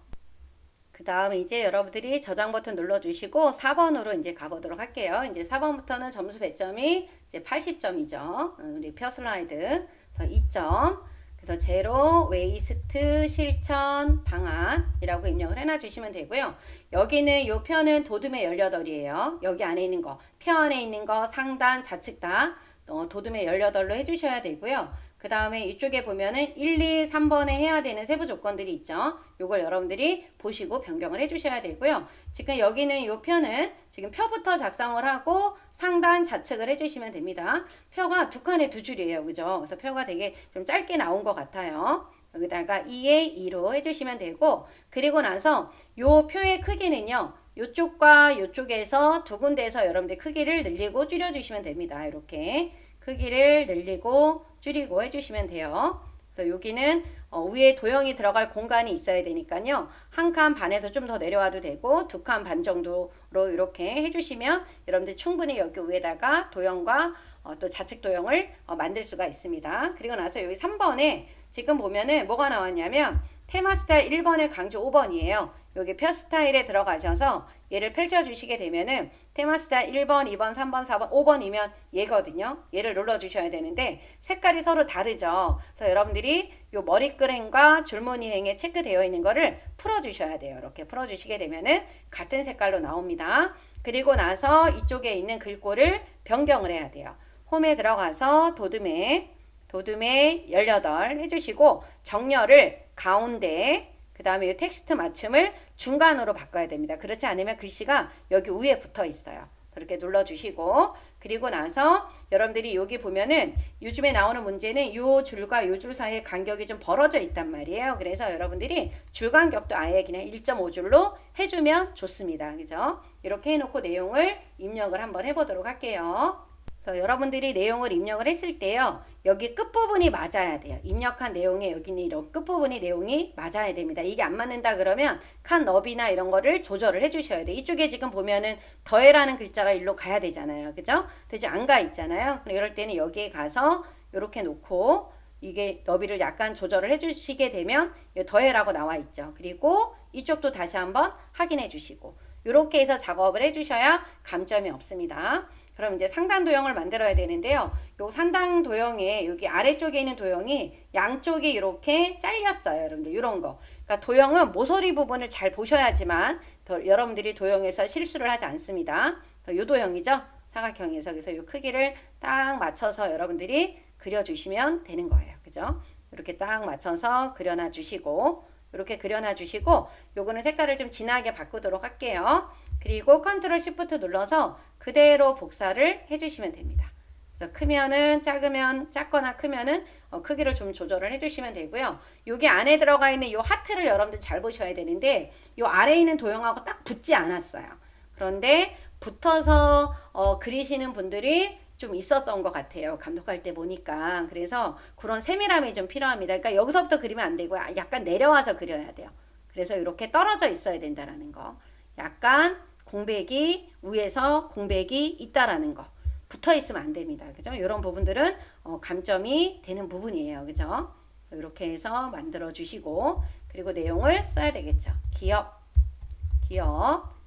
그 다음에 이제 여러분들이 저장 버튼 눌러 주시고 4번으로 이제 가보도록 할게요. 이제 4번부터는 점수 배점이 이제 80점이죠. 우리 표 슬라이드. 그래서 2점. 그래서 제로, 웨이스트, 실천, 방안이라고 입력을 해놔 주시면 되고요. 여기는 요 표는 도둠의 18이에요. 여기 안에 있는 거, 표 안에 있는 거, 상단, 좌측 다 도둠의 18로 해주셔야 되고요. 그 다음에 이쪽에 보면은 1, 2, 3번에 해야 되는 세부 조건들이 있죠. 요걸 여러분들이 보시고 변경을 해주셔야 되고요. 지금 여기는 요 표는 지금 표부터 작성을 하고 상단 좌측을 해주시면 됩니다. 표가 두 칸에 두 줄이에요. 그죠? 그래서 표가 되게 좀 짧게 나온 것 같아요. 여기다가 2에 2로 해주시면 되고 그리고 나서 요 표의 크기는요. 요쪽과 요쪽에서 두 군데에서 여러분들 크기를 늘리고 줄여주시면 됩니다. 이렇게 크기를 늘리고 줄이고 해주시면 돼요. 그래서 여기는 위에 도형이 들어갈 공간이 있어야 되니까요. 한 칸 반에서 좀 더 내려와도 되고 두 칸 반 정도로 이렇게 해주시면 여러분들 충분히 여기 위에다가 도형과 또 좌측 도형을 만들 수가 있습니다. 그리고 나서 여기 3번에 지금 보면은 뭐가 나왔냐면 테마 스타일 1번에 강조 5번이에요. 여기 표 스타일에 들어가셔서 얘를 펼쳐주시게 되면은 테마 스타일 1번, 2번, 3번, 4번, 5번이면 얘거든요. 얘를 눌러주셔야 되는데 색깔이 서로 다르죠. 그래서 여러분들이 요 머리끄램과 줄무늬행에 체크되어 있는 거를 풀어주셔야 돼요. 이렇게 풀어주시게 되면은 같은 색깔로 나옵니다. 그리고 나서 이쪽에 있는 글꼴을 변경을 해야 돼요. 홈에 들어가서 도둠에 18 해주시고 정렬을 가운데 그 다음에 이 텍스트 맞춤을 중간으로 바꿔야 됩니다. 그렇지 않으면 글씨가 여기 위에 붙어 있어요. 그렇게 눌러주시고 그리고 나서 여러분들이 여기 보면은 요즘에 나오는 문제는 요 줄과 요 줄 사이에 간격이 좀 벌어져 있단 말이에요. 그래서 여러분들이 줄 간격도 아예 그냥 1.5줄로 해주면 좋습니다. 그죠? 이렇게 해놓고 내용을 입력을 한번 해보도록 할게요. 여러분들이 내용을 입력을 했을 때요. 여기 끝부분이 맞아야 돼요. 입력한 내용에 여기는 이런 끝부분이 내용이 맞아야 됩니다. 이게 안 맞는다 그러면 칸 너비나 이런 거를 조절을 해 주셔야 돼요. 이쪽에 지금 보면은 더해라는 글자가 일로 가야 되잖아요. 그죠? 그래서 안 가 있잖아요. 이럴 때는 여기에 가서 이렇게 놓고 이게 너비를 약간 조절을 해 주시게 되면 더해라고 나와 있죠. 그리고 이쪽도 다시 한번 확인해 주시고 이렇게 해서 작업을 해 주셔야 감점이 없습니다. 그럼 이제 상단 도형을 만들어야 되는데요. 요 상단 도형에 여기 아래쪽에 있는 도형이 양쪽이 이렇게 잘렸어요. 여러분들 이런 거. 그러니까 도형은 모서리 부분을 잘 보셔야지만 여러분들이 도형에서 실수를 하지 않습니다. 요 도형이죠. 사각형에서 그래서 요 크기를 딱 맞춰서 여러분들이 그려주시면 되는 거예요. 그죠? 이렇게 딱 맞춰서 그려놔 주시고 이렇게 그려놔 주시고 요거는 색깔을 좀 진하게 바꾸도록 할게요. 그리고 컨트롤 시프트 눌러서 그대로 복사를 해주시면 됩니다. 그래서 크면은 작으면 작거나 크면은 크기를 좀 조절을 해주시면 되고요. 여기 안에 들어가 있는 요 하트를 여러분들 잘 보셔야 되는데 요 아래에 있는 도형하고 딱 붙지 않았어요. 그런데 붙어서 그리시는 분들이 좀 있었던 것 같아요. 감독할 때 보니까. 그래서 그런 세밀함이 좀 필요합니다. 그러니까 여기서부터 그리면 안 되고요. 약간 내려와서 그려야 돼요. 그래서 이렇게 떨어져 있어야 된다라는 거. 약간 공백이 위에서 공백이 있다라는 거. 붙어 있으면 안 됩니다. 그죠? 이런 부분들은 감점이 되는 부분이에요. 그죠? 이렇게 해서 만들어 주시고 그리고 내용을 써야 되겠죠. 기업,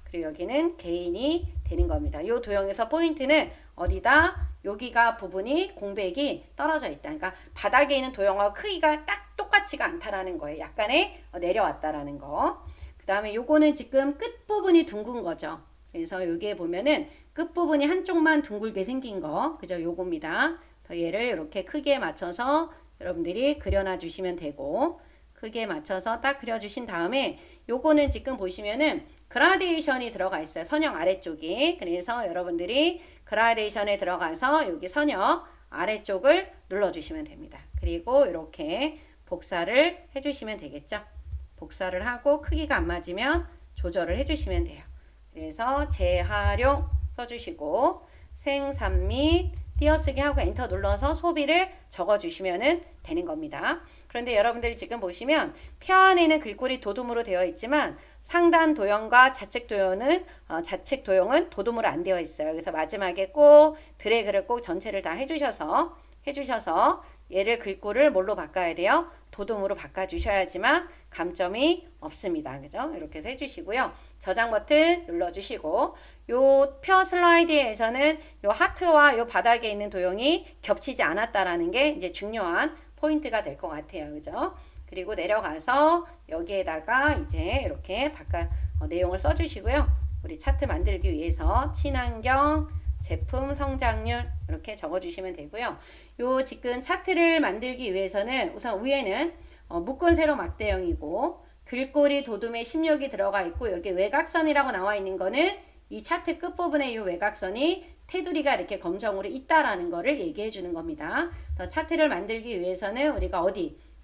그리고 여기는 개인이 되는 겁니다. 이 도형에서 포인트는 어디다? 여기가 부분이 공백이 떨어져 있다. 그러니까 바닥에 있는 도형과 크기가 딱 똑같지가 않다라는 거예요. 약간의 내려왔다라는 거. 그 다음에 요거는 지금 끝부분이 둥근 거죠. 그래서 여기에 보면은 끝부분이 한쪽만 둥글게 생긴 거. 그죠? 요겁니다. 얘를 이렇게 크기에 맞춰서 여러분들이 그려놔 주시면 되고 크기에 맞춰서 딱 그려주신 다음에 요거는 지금 보시면은 그라데이션이 들어가 있어요. 선형 아래쪽이. 그래서 여러분들이 그라데이션에 들어가서 여기 선형 아래쪽을 눌러주시면 됩니다. 그리고 이렇게 복사를 해주시면 되겠죠. 복사를 하고 크기가 안 맞으면 조절을 해주시면 돼요. 그래서 재활용 써주시고 생산 및 띄어쓰기 하고 엔터 눌러서 소비를 적어주시면 되는 겁니다. 그런데 여러분들이 지금 보시면 표 안에는 글꼴이 도둠으로 되어 있지만 상단 도형과 좌측 도형은 도둠으로 안 되어 있어요. 그래서 마지막에 꼭 드래그를 꼭 전체를 다 해주셔서 얘를 글꼴을 뭘로 바꿔야 돼요? 도둠으로 바꿔주셔야지만 감점이 없습니다. 그죠? 이렇게 해서 해주시고요. 저장 버튼 눌러주시고 요 표 슬라이드에서는 요 하트와 요 바닥에 있는 도형이 겹치지 않았다라는 게 이제 중요한 포인트가 될 것 같아요. 그죠? 그리고 내려가서 여기에다가 이제 이렇게 내용을 써주시고요. 우리 차트 만들기 위해서 친환경 제품 성장률 이렇게 적어주시면 되고요. 요 지금 차트를 만들기 위해서는 우선 위에는 묶은 세로 막대형이고 글꼴이 도둠에 16이 들어가 있고 여기 외곽선이라고 나와 있는 거는 이 차트 끝부분에 이 외곽선이 테두리가 이렇게 검정으로 있다라는 거를 얘기해 주는 겁니다. 더 차트를 만들기 위해서는 우리가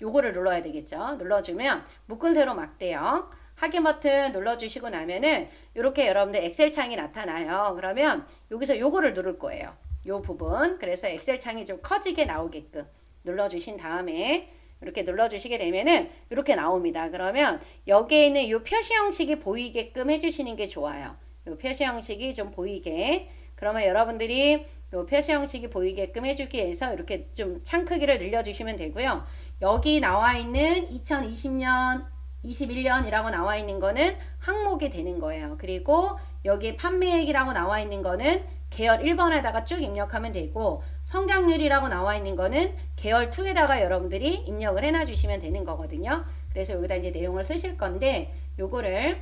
요거를 눌러야 되겠죠. 눌러주면 묶은 세로 막대형 확인 버튼 눌러주시고 나면은 이렇게 여러분들 엑셀 창이 나타나요. 그러면 여기서 요거를 누를 거예요. 요 부분. 그래서 엑셀 창이 좀 커지게 나오게끔 눌러주신 다음에 이렇게 눌러주시게 되면은 이렇게 나옵니다. 그러면 여기에 있는 이 표시 형식이 보이게끔 해주시는 게 좋아요. 이 표시 형식이 좀 보이게. 그러면 여러분들이 이 표시 형식이 보이게끔 해주기 위해서 이렇게 좀 창 크기를 늘려주시면 되고요. 여기 나와 있는 2020년 21년이라고 나와 있는 거는 항목이 되는 거예요. 그리고 여기 판매액이라고 나와 있는 거는 계열 1번에다가 쭉 입력하면 되고 성장률이라고 나와 있는 거는 계열 2에다가 여러분들이 입력을 해놔 주시면 되는 거거든요. 그래서 여기다 이제 내용을 쓰실 건데 요거를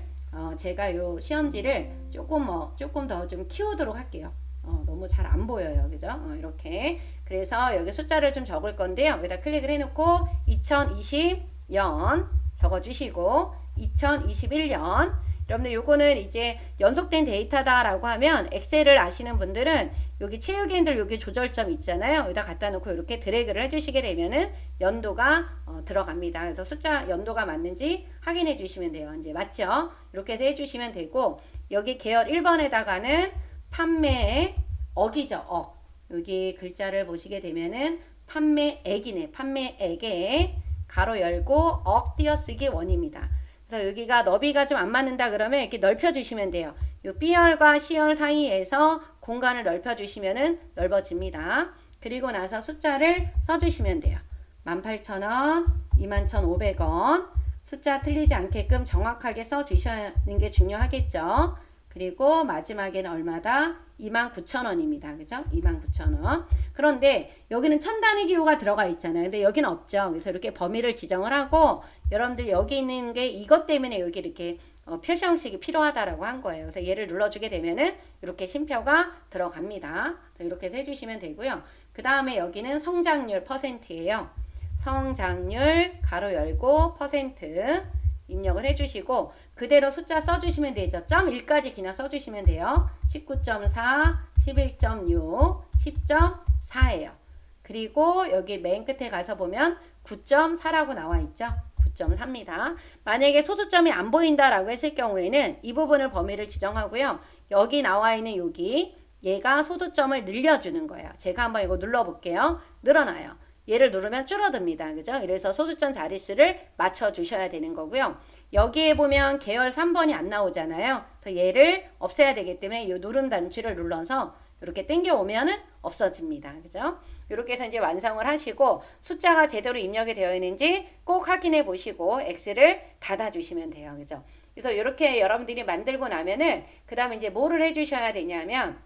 제가 요 시험지를 조금 더 좀 키우도록 할게요. 너무 잘 안 보여요. 그죠? 이렇게. 그래서 여기 숫자를 좀 적을 건데요. 여기다 클릭을 해놓고 2020년 적어주시고 2021년 여러분들 요거는 이제 연속된 데이터다라고 하면 엑셀을 아시는 분들은 여기 채우기 핸들 여기 조절점 있잖아요. 여기다 갖다 놓고 이렇게 드래그를 해주시게 되면은 연도가 들어갑니다. 그래서 숫자 연도가 맞는지 확인해 주시면 돼요. 이제 맞죠? 이렇게 해서 해주시면 되고 여기 계열 1번에다가는 판매액이죠. 여기 글자를 보시게 되면은 판매액이네. 판매액에 가로 열고 띄어쓰기 원입니다. 그래서 여기가 너비가 좀 안 맞는다 그러면 이렇게 넓혀 주시면 돼요. 요 B열과 C열 사이에서 공간을 넓혀 주시면은 넓어집니다. 그리고 나서 숫자를 써 주시면 돼요. 18,000원, 21,500원. 숫자 틀리지 않게끔 정확하게 써 주시는 게 중요하겠죠. 그리고 마지막에는 얼마다? 29,000원입니다. 그죠? 29,000원. 그런데 여기는 천 단위 기호가 들어가 있잖아요. 근데 여기는 없죠. 그래서 이렇게 범위를 지정을 하고 여러분들 여기 있는 게 이것 때문에 여기 이렇게 표시 형식이 필요하다라고 한 거예요. 그래서 얘를 눌러주게 되면은 이렇게 심표가 들어갑니다. 이렇게 해서 해주시면 되고요. 그 다음에 여기는 성장률 %예요. 성장률 가로 열고 %. 입력을 해주시고 그대로 숫자 써주시면 되죠. 1까지 그냥 써주시면 돼요. 19.4, 11.6, 10.4예요. 그리고 여기 맨 끝에 가서 보면 9.4라고 나와 있죠. 9.4입니다. 만약에 소수점이 안 보인다라고 했을 경우에는 이 부분을 범위를 지정하고요. 여기 나와 있는 얘가 소수점을 늘려주는 거예요. 제가 한번 이거 눌러볼게요. 늘어나요. 얘를 누르면 줄어듭니다. 그죠? 그래서 소수점 자릿수를 맞춰 주셔야 되는 거고요. 여기에 보면 계열 3번이 안 나오잖아요. 그래서 얘를 없애야 되기 때문에 이 누름 단추를 눌러서 이렇게 당겨 오면은 없어집니다. 그죠? 이렇게 해서 이제 완성을 하시고 숫자가 제대로 입력이 되어 있는지 꼭 확인해 보시고 X를 닫아 주시면 돼요. 그죠? 그래서 이렇게 여러분들이 만들고 나면은 그 다음에 이제 뭐를 해 주셔야 되냐면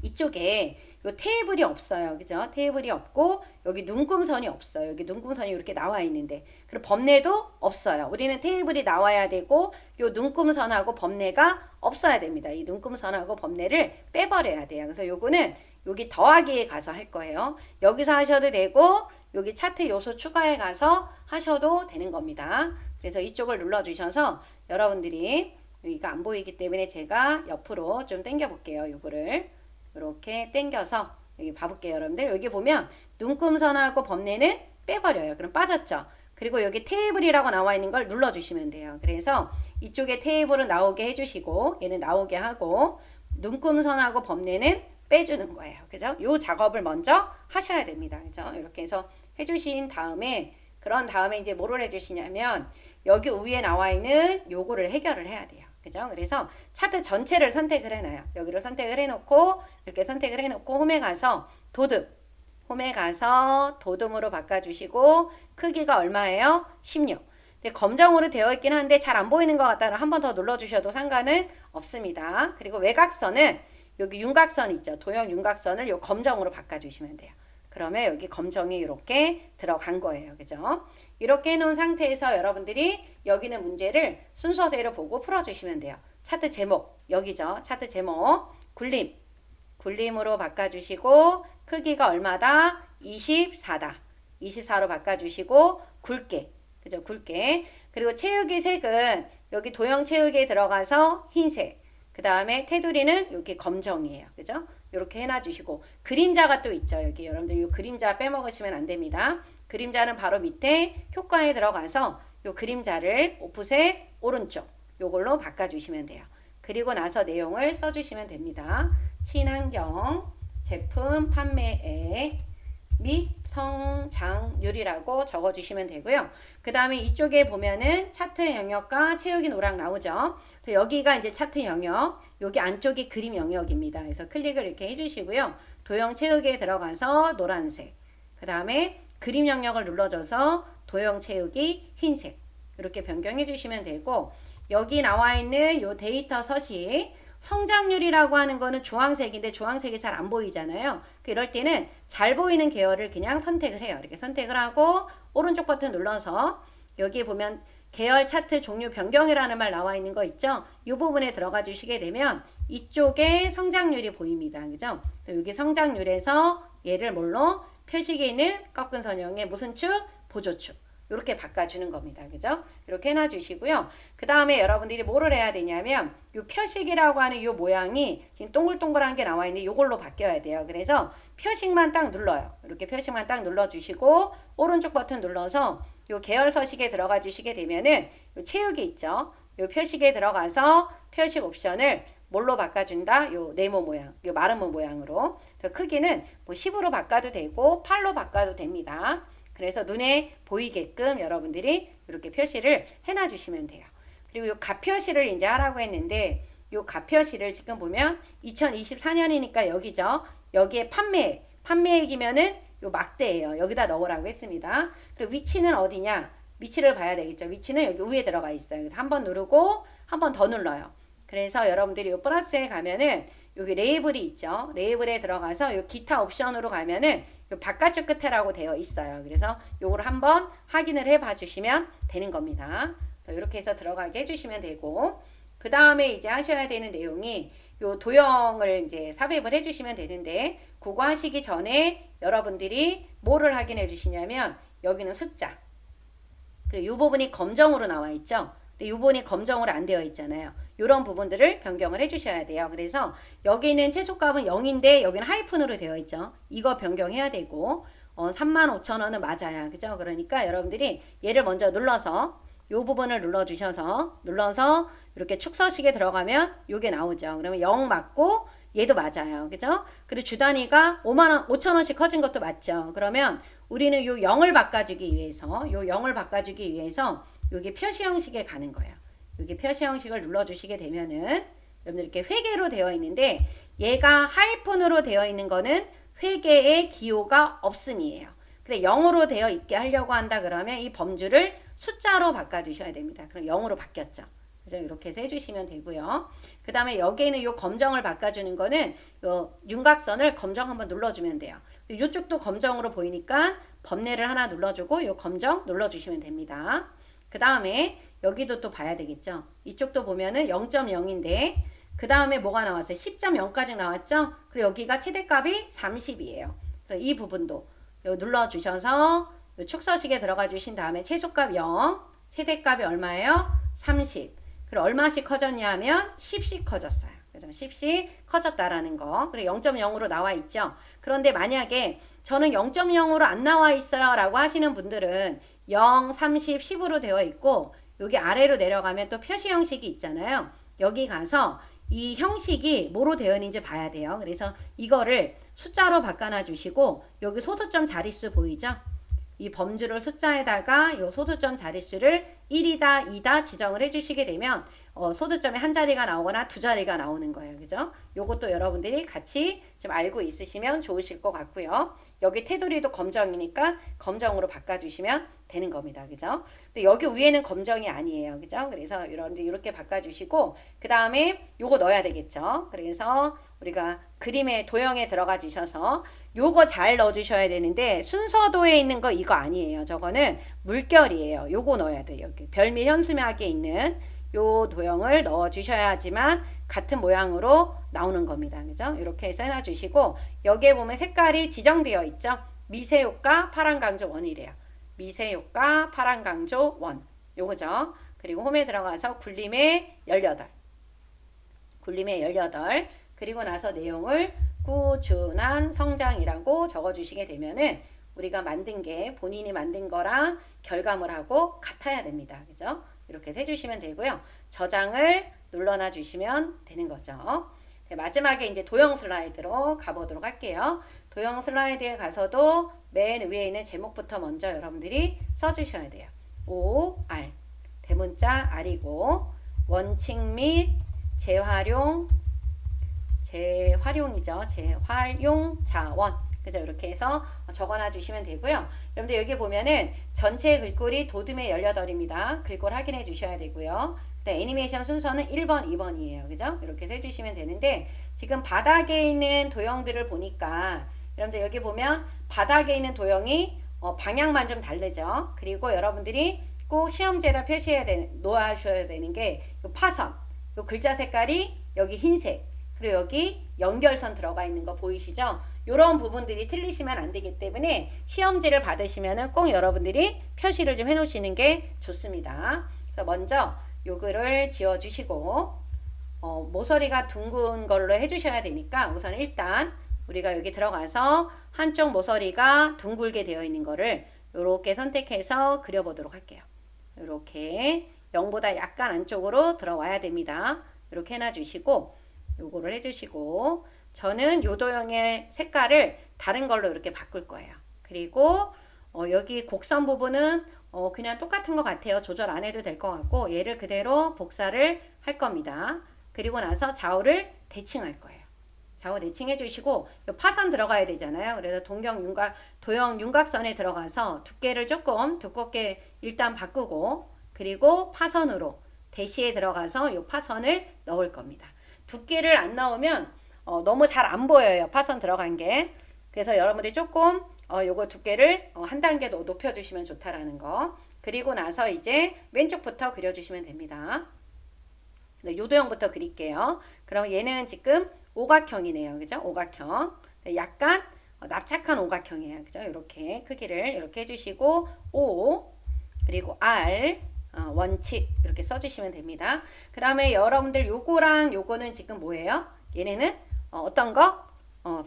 이쪽에 요 테이블이 없어요. 그죠? 테이블이 없고 여기 눈금선이 없어요. 여기 눈금선이 이렇게 나와 있는데 그리고 범례도 없어요. 우리는 테이블이 나와야 되고 요 눈금선하고 범례가 없어야 됩니다. 이 눈금선하고 범례를 빼버려야 돼요. 그래서 요거는 여기 더하기에 가서 할 거예요. 여기서 하셔도 되고 여기 차트 요소 추가에 가서 하셔도 되는 겁니다. 그래서 이쪽을 눌러주셔서 여러분들이 여기가 안 보이기 때문에 제가 옆으로 좀 당겨 볼게요. 요거를 이렇게 당겨서 여기 봐볼게요. 여러분들 여기 보면 눈금선하고 범례는 빼버려요. 그럼 빠졌죠. 그리고 여기 테이블이라고 나와 있는 걸 눌러주시면 돼요. 그래서 이쪽에 테이블은 나오게 해주시고 얘는 나오게 하고 눈금선하고 범례는 빼주는 거예요. 그죠? 요 작업을 먼저 하셔야 됩니다. 그죠? 이렇게 해서 해주신 다음에 그런 다음에 이제 뭐를 해주시냐면 여기 위에 나와 있는 요거를 해결을 해야 돼요. 그죠? 그래서 차트 전체를 선택을 해놔요. 여기를 선택을 해놓고 이렇게 선택을 해놓고 홈에 가서 도듬 홈에 가서 도듬으로 바꿔주시고 크기가 얼마예요? 16. 근데 검정으로 되어 있긴 한데 잘 안 보이는 것 같다면 한 번 더 눌러주셔도 상관은 없습니다. 그리고 외곽선은 여기 윤곽선 있죠. 도형 윤곽선을 요 검정으로 바꿔주시면 돼요. 그러면 여기 검정이 이렇게 들어간 거예요. 그죠? 이렇게 해놓은 상태에서 여러분들이 여기는 문제를 순서대로 보고 풀어주시면 돼요. 차트 제목 여기죠. 차트 제목 굴림으로 바꿔주시고 크기가 얼마다? 24다. 24로 바꿔주시고 굵게 그죠? 굵게 그리고 채우기 색은 여기 도형 채우기에 들어가서 흰색 그 다음에 테두리는 여기 검정이에요. 그죠? 이렇게 해놔주시고 그림자가 또 있죠. 여기 여러분들 이 그림자 빼먹으시면 안 됩니다. 그림자는 바로 밑에 효과에 들어가서 이 그림자를 오프셋 오른쪽 요걸로 바꿔주시면 돼요. 그리고 나서 내용을 써주시면 됩니다. 친환경 제품 판매액 및 성장률이라고 적어주시면 되고요. 그 다음에 이쪽에 보면은 차트 영역과 채우기 노랑 나오죠. 여기가 이제 차트 영역, 여기 안쪽이 그림 영역입니다. 그래서 클릭을 이렇게 해주시고요. 도형 채우기에 들어가서 노란색, 그 다음에 그림 영역을 눌러줘서 도형 채우기 흰색 이렇게 변경해 주시면 되고 여기 나와 있는 요 데이터 서식 성장률이라고 하는 거는 주황색인데 주황색이 잘 안 보이잖아요. 이럴 때는 잘 보이는 계열을 그냥 선택을 해요. 이렇게 선택을 하고 오른쪽 버튼 눌러서 여기 보면 계열 차트 종류 변경이라는 말 나와 있는 거 있죠? 이 부분에 들어가 주시게 되면 이쪽에 성장률이 보입니다. 그죠? 여기 성장률에서 얘를 뭘로? 표식에 있는 꺾은 선형의 무슨 축? 보조축. 이렇게 바꿔주는 겁니다. 그죠? 이렇게 해놔주시고요. 그 다음에 여러분들이 뭐를 해야 되냐면 이 표식이라고 하는 이 모양이 지금 동글동글한 게 나와 있는데 이걸로 바뀌어야 돼요. 그래서 표식만 딱 눌러요. 이렇게 표식만 딱 눌러주시고 오른쪽 버튼 눌러서 이 계열 서식에 들어가 주시게 되면은 이 채우기 있죠. 이 표식에 들어가서 표식 옵션을 뭘로 바꿔준다? 요 네모 모양, 요 마름모 모양으로. 크기는 뭐 10으로 바꿔도 되고 8로 바꿔도 됩니다. 그래서 눈에 보이게끔 여러분들이 이렇게 표시를 해놔 주시면 돼요. 그리고 요 값표시를 이제 하라고 했는데 요 값표시를 지금 보면 2024년이니까 여기죠. 여기에 판매액이면은 요 막대예요. 여기다 넣으라고 했습니다. 그리고 위치는 어디냐? 위치를 봐야 되겠죠. 위치는 여기 위에 들어가 있어요. 한 번 누르고 한 번 더 눌러요. 그래서 여러분들이 요 플러스에 가면은 여기 레이블이 있죠. 레이블에 들어가서 요 기타 옵션으로 가면은 요 바깥쪽 끝에라고 되어 있어요. 그래서 요거를 한번 확인을 해 봐 주시면 되는 겁니다. 이렇게 해서 들어가게 해주시면 되고 그 다음에 이제 하셔야 되는 내용이 요 도형을 이제 삽입을 해주시면 되는데 그거 하시기 전에 여러분들이 뭐를 확인해 주시냐면 여기는 숫자 그리고 요 부분이 검정으로 나와 있죠. 근데 이 부분이 검정으로 안 되어 있잖아요. 이런 부분들을 변경을 해주셔야 돼요. 그래서 여기 있는 최소값은 0인데 여기는 하이픈으로 되어 있죠. 이거 변경해야 되고 35,000원은 맞아요. 그죠? 그러니까 여러분들이 얘를 먼저 눌러서 요 부분을 눌러서 이렇게 축서식에 들어가면 요게 나오죠. 그러면 0 맞고 얘도 맞아요. 그죠? 그리고 주 단위가 5천 원씩 커진 것도 맞죠. 그러면 우리는 요 0을 바꿔주기 위해서 요게 표시 형식에 가는 거예요. 여기 표시 형식을 눌러주시게 되면은 여러분들 이렇게 회계로 되어 있는데 얘가 하이픈으로 되어 있는 거는 회계의 기호가 없음이에요. 근데 0으로 되어 있게 하려고 한다 그러면 이 범주를 숫자로 바꿔주셔야 됩니다. 그럼 0으로 바뀌었죠. 그래서 이렇게 해서 해주시면 되고요. 그 다음에 여기에는 요 검정을 바꿔주는 거는 요 윤곽선을 검정 한번 눌러주면 돼요. 이쪽도 검정으로 보이니까 범례를 하나 눌러주고 요 검정 눌러주시면 됩니다. 그 다음에 여기도 또 봐야 되겠죠. 이쪽도 보면은 0.0인데 그 다음에 뭐가 나왔어요? 10.0까지 나왔죠? 그리고 여기가 최대값이 30이에요. 그래서 이 부분도 눌러주셔서 축서식에 들어가 주신 다음에 최소값 0, 최대값이 얼마예요? 30. 그리고 얼마씩 커졌냐 하면 10씩 커졌어요. 그래서 10씩 커졌다라는 거. 그리고 0.0으로 나와 있죠. 그런데 만약에 저는 0.0으로 안 나와 있어요 라고 하시는 분들은 0, 30, 10으로 되어 있고 여기 아래로 내려가면 또 표시 형식이 있잖아요. 여기 가서 이 형식이 뭐로 되어 있는지 봐야 돼요. 그래서 이거를 숫자로 바꿔놔 주시고 여기 소수점 자릿수 보이죠? 이 범주를 숫자에다가 이 소수점 자릿수를 1이다, 2다 지정을 해주시게 되면 소수점에 한 자리가 나오거나 두 자리가 나오는 거예요. 그죠? 요것도 여러분들이 같이 좀 알고 있으시면 좋으실 것 같고요. 여기 테두리도 검정이니까 검정으로 바꿔주시면 되는 겁니다. 그죠? 근데 여기 위에는 검정이 아니에요. 그죠? 그래서 여러분들 이렇게 바꿔주시고 그 다음에 요거 넣어야 되겠죠. 그래서 우리가 그림의 도형에 들어가 주셔서 요거 잘 넣어주셔야 되는데 순서도에 있는 거 이거 아니에요. 저거는 물결이에요. 요거 넣어야 돼요. 여기 별미 현수막에 있는 요 도형을 넣어주셔야지만 같은 모양으로 나오는 겁니다. 그죠? 이렇게 해서 해놔주시고 여기에 보면 색깔이 지정되어 있죠. 미세효과 파란강조 원이래요. 미세효과 파란강조 원 요거죠. 그리고 홈에 들어가서 굴림의 18 그리고 나서 내용을 꾸준한 성장이라고 적어주시게 되면은 우리가 만든 게 본인이 만든 거랑 결과물하고 같아야 됩니다. 그죠? 이렇게 해주시면 되고요. 저장을 눌러놔 주시면 되는 거죠. 네, 마지막에 이제 도형 슬라이드로 가보도록 할게요. 도형 슬라이드에 가서도 맨 위에 있는 제목부터 먼저 여러분들이 써주셔야 돼요. OR 대문자 R이고 원칙 및 재활용이죠. 재활용 자원. 그죠? 이렇게 해서 적어놔 주시면 되고요. 여러분들 여기 보면은 전체 글꼴이 도둠의 18입니다. 글꼴 확인해 주셔야 되고요. 애니메이션 순서는 1번, 2번이에요. 그죠? 이렇게 해주시면 되는데 지금 바닥에 있는 도형들을 보니까 여러분들 여기 보면 바닥에 있는 도형이 방향만 좀 다르죠. 그리고 여러분들이 꼭 시험지에다 놓아셔야 되는 게 요 파선, 요 글자 색깔이 여기 흰색, 그리고 여기 연결선 들어가 있는 거 보이시죠? 이런 부분들이 틀리시면 안 되기 때문에 시험지를 받으시면은 꼭 여러분들이 표시를 좀 해놓으시는 게 좋습니다. 그래서 먼저 요거를 지워주시고 모서리가 둥근 걸로 해주셔야 되니까 우선 일단 우리가 여기 들어가서 한쪽 모서리가 둥글게 되어 있는 거를 이렇게 선택해서 그려보도록 할게요. 이렇게 0보다 약간 안쪽으로 들어와야 됩니다. 이렇게 해놔주시고 요거를 해주시고 저는 요 도형의 색깔을 다른 걸로 이렇게 바꿀 거예요. 그리고 여기 곡선 부분은 그냥 똑같은 것 같아요. 조절 안 해도 될 것 같고 얘를 그대로 복사를 할 겁니다. 그리고 나서 좌우를 대칭할 거예요. 좌우 대칭해 주시고 파선 들어가야 되잖아요. 그래서 도형 윤곽선에 들어가서 두께를 조금 두껍게 일단 바꾸고 그리고 파선으로 대시에 들어가서 이 파선을 넣을 겁니다. 두께를 안 넣으면 너무 잘 안 보여요. 파선 들어간 게. 그래서 여러분들이 조금 요거 두께를 한 단계 더 높여주시면 좋다라는 거. 그리고 나서 이제 왼쪽부터 그려주시면 됩니다. 요 도형부터 그릴게요. 그럼 얘는 지금 오각형이네요. 그죠? 오각형. 약간 납작한 오각형이에요. 그죠? 이렇게 크기를 이렇게 해주시고 O 그리고 R 원칙 이렇게 써주시면 됩니다. 그 다음에 여러분들 요거랑 요거는 지금 뭐예요? 얘네는 어떤 거?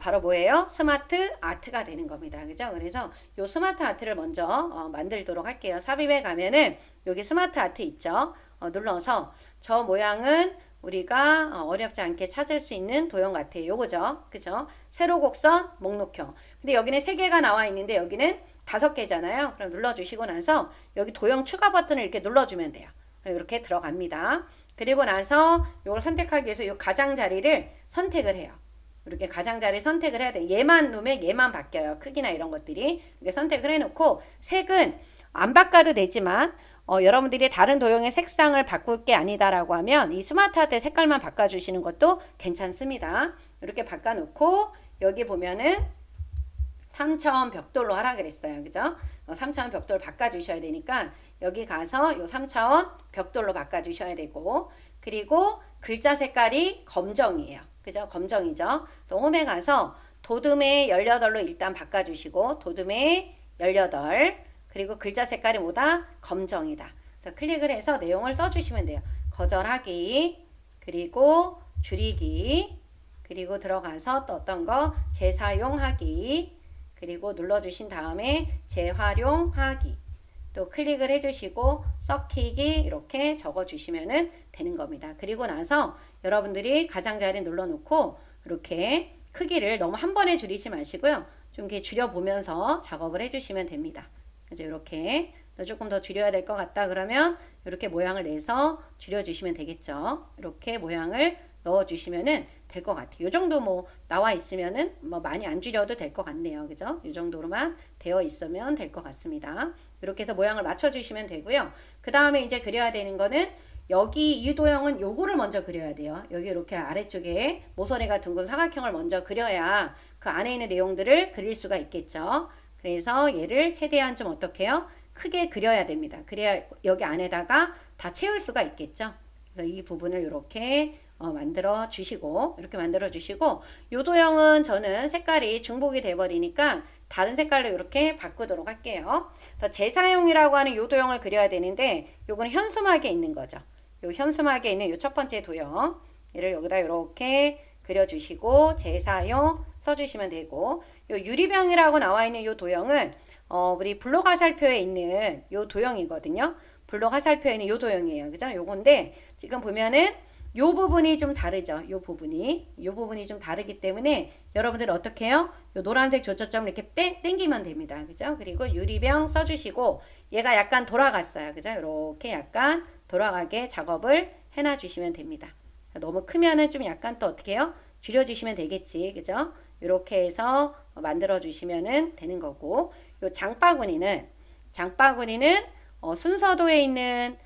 바로 뭐예요? 스마트 아트가 되는 겁니다. 그죠? 그래서 요 스마트 아트를 먼저 만들도록 할게요. 삽입에 가면은 여기 스마트 아트 있죠? 눌러서 저 모양은 우리가 어렵지 않게 찾을 수 있는 도형 같아요. 요거죠. 그죠? 세로 곡선 목록형. 근데 여기는 3개가 나와 있는데 여기는 5개잖아요. 그럼 눌러주시고 나서 여기 도형 추가 버튼을 이렇게 눌러주면 돼요. 이렇게 들어갑니다. 그리고 나서 이걸 선택하기 위해서 이 가장자리를 선택을 해요. 이렇게 가장자리 선택을 해야 돼. 얘만 누르면 얘만 바뀌어요. 크기나 이런 것들이. 이렇게 선택을 해놓고 색은 안 바꿔도 되지만 여러분들이 다른 도형의 색상을 바꿀 게 아니다라고 하면 이 스마트 아트 색깔만 바꿔주시는 것도 괜찮습니다. 이렇게 바꿔놓고 여기 보면은 3차원 벽돌로 하라 그랬어요. 그죠? 3차원 벽돌 바꿔주셔야 되니까 여기 가서 요 3차원 벽돌로 바꿔주셔야 되고 그리고 글자 색깔이 검정이에요. 그죠? 검정이죠. 그래서 홈에 가서 도둠의 18로 일단 바꿔주시고 도둠의 18 그리고 글자 색깔이 뭐다? 검정이다. 그래서 클릭을 해서 내용을 써주시면 돼요. 거절하기 그리고 줄이기 그리고 들어가서 또 어떤 거 재사용하기 그리고 눌러주신 다음에 재활용하기 또 클릭을 해주시고 썩히기 이렇게 적어주시면 되는 겁니다. 그리고 나서 여러분들이 가장자리 눌러놓고 이렇게 크기를 너무 한 번에 줄이지 마시고요. 좀 이렇게 줄여보면서 작업을 해주시면 됩니다. 이제 이렇게 조금 더 줄여야 될 것 같다 그러면 이렇게 모양을 내서 줄여주시면 되겠죠. 이렇게 모양을 넣어주시면은 될 것 같아요. 이 정도 뭐 나와 있으면은 뭐 많이 안 줄여도 될 것 같네요. 그죠? 이 정도로만 되어 있으면 될 것 같습니다. 이렇게 해서 모양을 맞춰주시면 되고요. 그 다음에 이제 그려야 되는 거는 여기 이 도형은 요거를 먼저 그려야 돼요. 여기 이렇게 아래쪽에 모서리가 둥근 사각형을 먼저 그려야 그 안에 있는 내용들을 그릴 수가 있겠죠. 그래서 얘를 최대한 좀 어떻게 해요? 크게 그려야 됩니다. 그래야 여기 안에다가 다 채울 수가 있겠죠. 그래서 이 부분을 이렇게 만들어 주시고 이렇게 만들어 주시고 요 도형은 저는 색깔이 중복이 돼 버리니까 다른 색깔로 이렇게 바꾸도록 할게요. 재사용이라고 하는 요 도형을 그려야 되는데 요거는 현수막에 있는 거죠. 요 현수막에 있는 요 첫 번째 도형 얘를 여기다 이렇게 그려주시고 재사용 써주시면 되고 요 유리병이라고 나와 있는 요 도형은 우리 블록 화살표에 있는 요 도형이거든요. 블록 화살표에 있는 요 도형이에요. 그죠? 요건데 지금 보면은 요 부분이 좀 다르죠. 요 부분이 좀 다르기 때문에 여러분들 어떻게 해요? 요 노란색 조초점을 이렇게 당기면 됩니다. 그죠? 그리고 유리병 써주시고 얘가 약간 돌아갔어요. 그죠? 이렇게 약간 돌아가게 작업을 해놔 주시면 됩니다. 너무 크면은 좀 약간 또 어떻게 해요? 줄여주시면 되겠지. 그죠? 이렇게 해서 만들어 주시면 되는 거고 요 장바구니는 순서도에 있는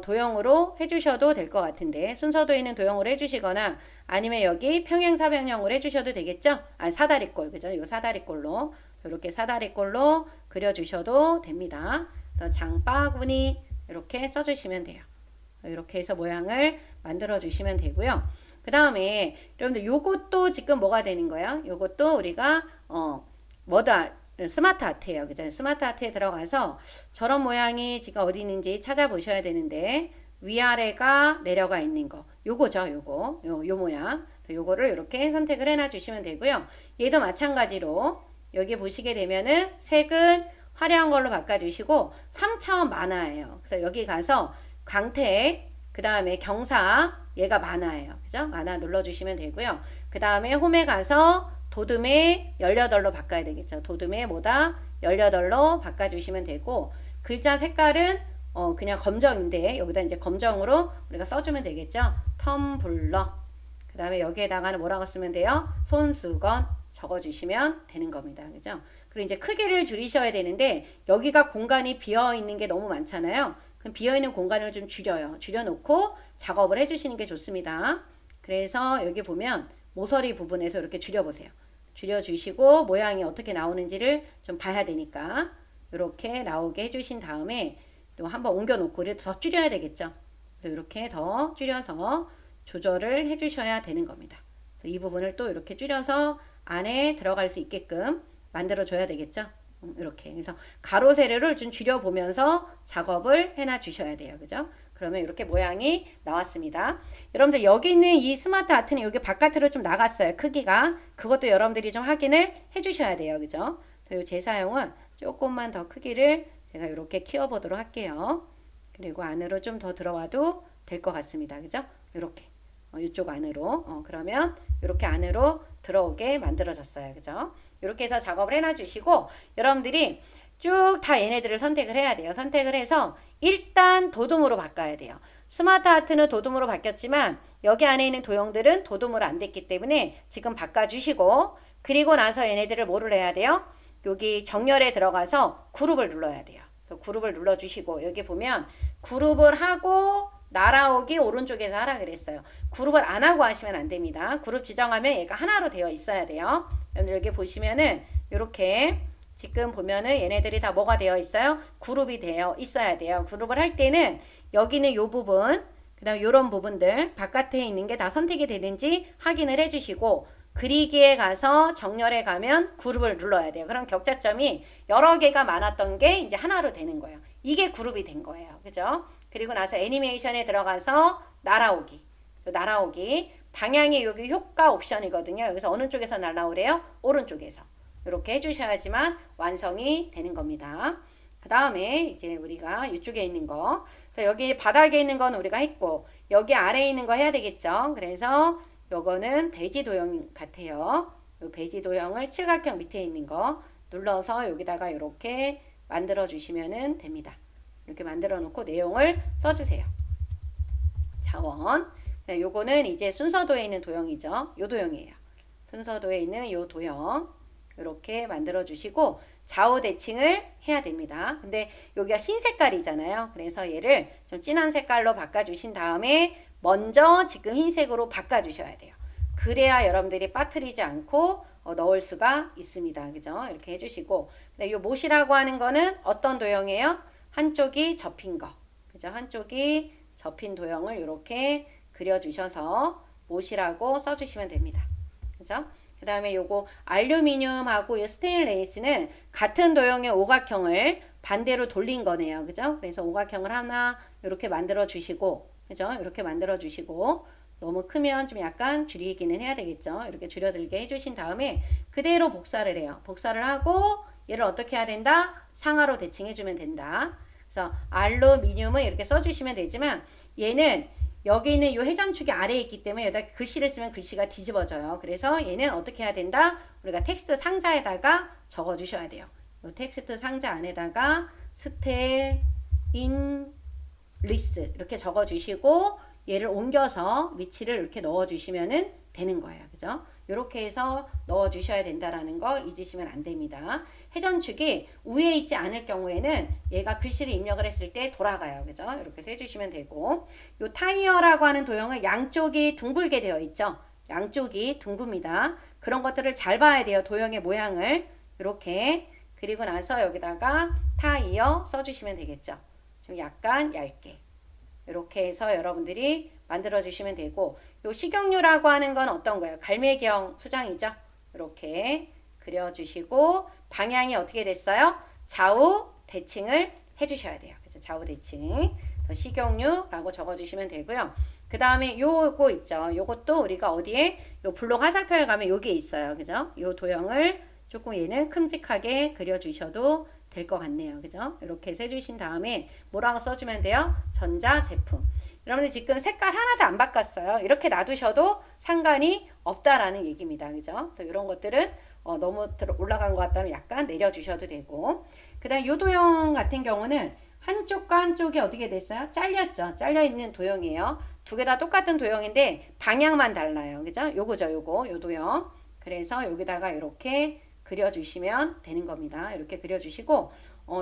도형으로 해주셔도 될 것 같은데 순서도에 있는 도형으로 해주시거나 아니면 여기 평행사변형으로 해주셔도 되겠죠? 사다리꼴 그죠? 요 사다리꼴로 이렇게 사다리꼴로 그려주셔도 됩니다. 그래서 장바구니 이렇게 써주시면 돼요. 이렇게 해서 모양을 만들어 주시면 되고요. 그 다음에 여러분들 요것도 지금 뭐가 되는 거예요? 요것도 우리가 뭐다? 스마트 아트예요. 그죠? 스마트 아트에 들어가서 저런 모양이 지금 어디 있는지 찾아보셔야 되는데 위아래가 내려가 있는 거 요거죠. 요 모양 요거를 이렇게 선택을 해놔 주시면 되고요. 얘도 마찬가지로 여기 보시게 되면은 색은 화려한 걸로 바꿔주시고 3차원 만화예요. 그래서 여기 가서 광택 그 다음에 경사 얘가 만화예요. 그죠? 만화 눌러주시면 되고요. 그 다음에 홈에 가서 도둠의 18로 바꿔야 되겠죠. 도둠의 뭐다? 18로 바꿔주시면 되고 글자 색깔은 그냥 검정인데 여기다 이제 검정으로 우리가 써주면 되겠죠. 텀블러 그 다음에 여기에다가는 뭐라고 쓰면 돼요? 손수건 적어주시면 되는 겁니다. 그죠? 그리고 이제 크기를 줄이셔야 되는데 여기가 공간이 비어 있는 게 너무 많잖아요. 그럼 비어있는 공간을 좀 줄여놓고 작업을 해주시는 게 좋습니다. 그래서 여기 보면 모서리 부분에서 이렇게 줄여보세요. 줄여주시고 모양이 어떻게 나오는지를 좀 봐야 되니까 이렇게 나오게 해주신 다음에 또 한번 옮겨놓고 더 줄여야 되겠죠. 그래서 이렇게 더 줄여서 조절을 해주셔야 되는 겁니다. 이 부분을 또 이렇게 줄여서 안에 들어갈 수 있게끔 만들어줘야 되겠죠. 이렇게 그래서 가로 세로를 좀 줄여보면서 작업을 해놔 주셔야 돼요. 그죠? 그러면 이렇게 모양이 나왔습니다. 여러분들 여기 있는 이 스마트 아트는 여기 바깥으로 좀 나갔어요. 크기가. 그것도 여러분들이 좀 확인을 해 주셔야 돼요. 그죠? 이 재사용은 조금만 더 크기를 제가 이렇게 키워보도록 할게요. 그리고 안으로 좀 더 들어와도 될 것 같습니다. 그죠? 이렇게. 이쪽 안으로. 그러면 이렇게 안으로 들어오게 만들어졌어요. 그죠? 이렇게 해서 작업을 해놔 주시고 여러분들이 쭉 다 얘네들을 선택을 해야 돼요. 선택을 해서 일단 도둠으로 바꿔야 돼요. 스마트 아트는 도둠으로 바뀌었지만 여기 안에 있는 도형들은 도둠으로 안 됐기 때문에 지금 바꿔주시고 그리고 나서 얘네들을 뭐를 해야 돼요? 여기 정렬에 들어가서 그룹을 눌러야 돼요. 그룹을 눌러주시고 여기 보면 그룹을 하고 날아오기 오른쪽에서 하라 그랬어요. 그룹을 안 하고 하시면 안 됩니다. 그룹 지정하면 얘가 하나로 되어 있어야 돼요. 여기 보시면은 이렇게 지금 보면은 얘네들이 다 뭐가 되어 있어요? 그룹이 되어 있어야 돼요. 그룹을 할 때는 여기는 요 부분, 그 다음 요런 부분들 바깥에 있는 게 다 선택이 되는지 확인을 해주시고 그리기에 가서 정렬에 가면 그룹을 눌러야 돼요. 그럼 격자점이 여러 개가 많았던 게 이제 하나로 되는 거예요. 이게 그룹이 된 거예요. 그죠? 그리고 나서 애니메이션에 들어가서 날아오기. 날아오기. 방향이 여기 효과 옵션이거든요. 여기서 어느 쪽에서 날아오래요? 오른쪽에서. 이렇게 해주셔야지만 완성이 되는 겁니다. 그 다음에 이제 우리가 이쪽에 있는 거. 여기 바닥에 있는 건 우리가 했고 여기 아래에 있는 거 해야 되겠죠. 그래서 요거는 배지 도형 같아요. 요 배지 도형을 칠각형 밑에 있는 거 눌러서 여기다가 이렇게 만들어 주시면 됩니다. 이렇게 만들어 놓고 내용을 써주세요. 자원. 요거는 이제 순서도에 있는 도형이죠. 요 도형이에요. 순서도에 있는 요 도형. 이렇게 만들어 주시고 좌우 대칭을 해야 됩니다. 근데 여기가 흰 색깔이잖아요. 그래서 얘를 좀 진한 색깔로 바꿔 주신 다음에 먼저 지금 흰색으로 바꿔 주셔야 돼요. 그래야 여러분들이 빠뜨리지 않고 넣을 수가 있습니다. 그죠? 이렇게 해 주시고 이 못이라고 하는 거는 어떤 도형이에요? 한쪽이 접힌 거. 그죠? 한쪽이 접힌 도형을 이렇게 그려 주셔서 못이라고 써 주시면 됩니다. 그죠? 그 다음에 요거 알루미늄하고 이 스테인레스는 같은 도형의 오각형을 반대로 돌린 거네요. 그죠? 그래서 오각형을 하나 이렇게 만들어 주시고, 그죠? 이렇게 만들어 주시고, 너무 크면 좀 약간 줄이기는 해야 되겠죠? 이렇게 줄여들게 해주신 다음에 그대로 복사를 해요. 복사를 하고 얘를 어떻게 해야 된다? 상하로 대칭해주면 된다. 그래서 알루미늄을 이렇게 써주시면 되지만 얘는 여기 있는 이 회전축이 아래에 있기 때문에 여기다 글씨를 쓰면 글씨가 뒤집어져요. 그래서 얘는 어떻게 해야 된다? 우리가 텍스트 상자에다가 적어 주셔야 돼요. 이 텍스트 상자 안에다가 스테인리스 이렇게 적어 주시고 얘를 옮겨서 위치를 이렇게 넣어 주시면 되는 거예요. 그죠? 이렇게 해서 넣어 주셔야 된다라는 거 잊으시면 안 됩니다. 회전축이 위에 있지 않을 경우에는 얘가 글씨를 입력을 했을 때 돌아가요. 그죠? 이렇게 해서 해주시면 되고 요 타이어라고 하는 도형은 양쪽이 둥글게 되어 있죠. 양쪽이 둥굽니다. 그런 것들을 잘 봐야 돼요. 도형의 모양을 이렇게 그리고 나서 여기다가 타이어 써주시면 되겠죠. 좀 약간 얇게 이렇게 해서 여러분들이 만들어 주시면 되고 요 식용유라고 하는 건 어떤 거예요? 갈매경 수장이죠. 이렇게 그려주시고 방향이 어떻게 됐어요? 좌우 대칭을 해주셔야 돼요. 그죠? 좌우 대칭. 식용유라고 적어주시면 되고요. 그 다음에 요거 있죠. 요것도 우리가 어디에 요 블록 화살표에 가면 여기에 있어요. 그죠? 요 도형을 조금 얘는 큼직하게 그려주셔도 될 것 같네요. 그죠? 이렇게 해서 해주신 다음에 뭐라고 써주면 돼요? 전자제품. 여러분들 지금 색깔 하나도 안 바꿨어요. 이렇게 놔두셔도 상관이 없다라는 얘기입니다. 그죠? 이런 것들은 너무 올라간 것 같다면 약간 내려주셔도 되고 그 다음 요 도형 같은 경우는 한쪽과 한쪽이 어떻게 됐어요? 잘렸죠. 잘려있는 도형이에요. 두 개 다 똑같은 도형인데 방향만 달라요. 그죠? 요거죠. 요거. 요 도형. 그래서 여기다가 이렇게 그려주시면 되는 겁니다. 이렇게 그려주시고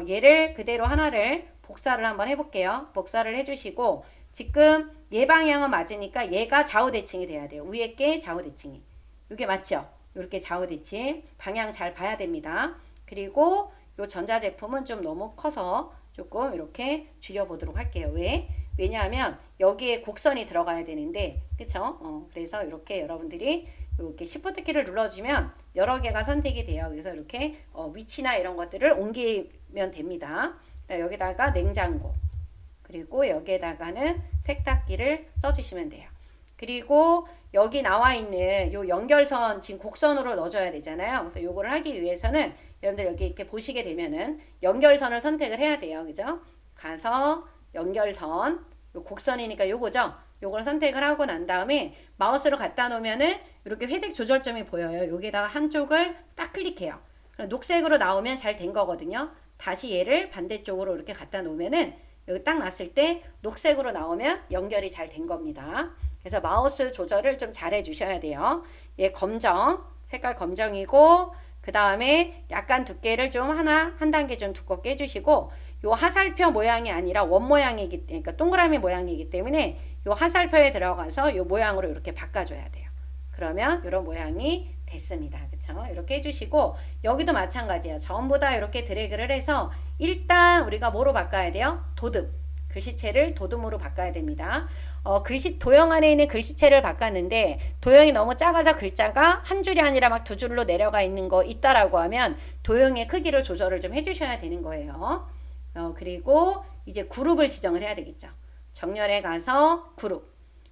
얘를 그대로 하나를 복사를 한번 해볼게요. 복사를 해주시고 지금 얘 방향은 맞으니까 얘가 좌우 대칭이 돼야 돼요. 위에 게 좌우 대칭이. 이게 맞죠? 이렇게 좌우 대칭 방향 잘 봐야 됩니다. 그리고 요 전자제품은 좀 너무 커서 조금 이렇게 줄여보도록 할게요. 왜? 왜냐하면 여기에 곡선이 들어가야 되는데 그쵸? 그래서 이렇게 여러분들이 이렇게 Shift 키를 눌러주면 여러 개가 선택이 돼요. 그래서 이렇게 위치나 이런 것들을 옮기면 됩니다. 여기다가 냉장고 그리고 여기에다가는 색탁기를 써주시면 돼요. 그리고 여기 나와 있는 요 연결선 지금 곡선으로 넣어줘야 되잖아요. 그래서 요거를 하기 위해서는 여러분들 여기 이렇게 보시게 되면은 연결선을 선택을 해야 돼요. 그죠? 가서 연결선, 요 곡선이니까 요거죠? 요걸 선택을 하고 난 다음에 마우스로 갖다 놓으면은 이렇게 회색 조절점이 보여요. 여기다가 한쪽을 딱 클릭해요. 그럼 녹색으로 나오면 잘 된 거거든요. 다시 얘를 반대쪽으로 이렇게 갖다 놓으면은 여기 딱 놨을 때 녹색으로 나오면 연결이 잘 된 겁니다. 그래서 마우스 조절을 좀 잘 해주셔야 돼요. 얘 검정, 색깔 검정이고 그 다음에 약간 두께를 좀 한 단계 좀 두껍게 해주시고 요 하살표 모양이 아니라 원 모양이기 때문에 그러니까 동그라미 모양이기 때문에 요 하살표에 들어가서 요 모양으로 이렇게 바꿔줘야 돼요. 그러면 이런 모양이 됐습니다. 그쵸? 이렇게 해주시고 여기도 마찬가지예요. 전부 다 이렇게 드래그를 해서 일단 우리가 뭐로 바꿔야 돼요? 도듬. 글씨체를 도둠으로 바꿔야 됩니다. 도형 안에 있는 글씨체를 바꿨는데 도형이 너무 작아서 글자가 한 줄이 아니라 막 두 줄로 내려가 있는 거 있다라고 하면 도형의 크기를 조절을 좀 해주셔야 되는 거예요. 그리고 이제 그룹을 지정을 해야 되겠죠. 정렬에 가서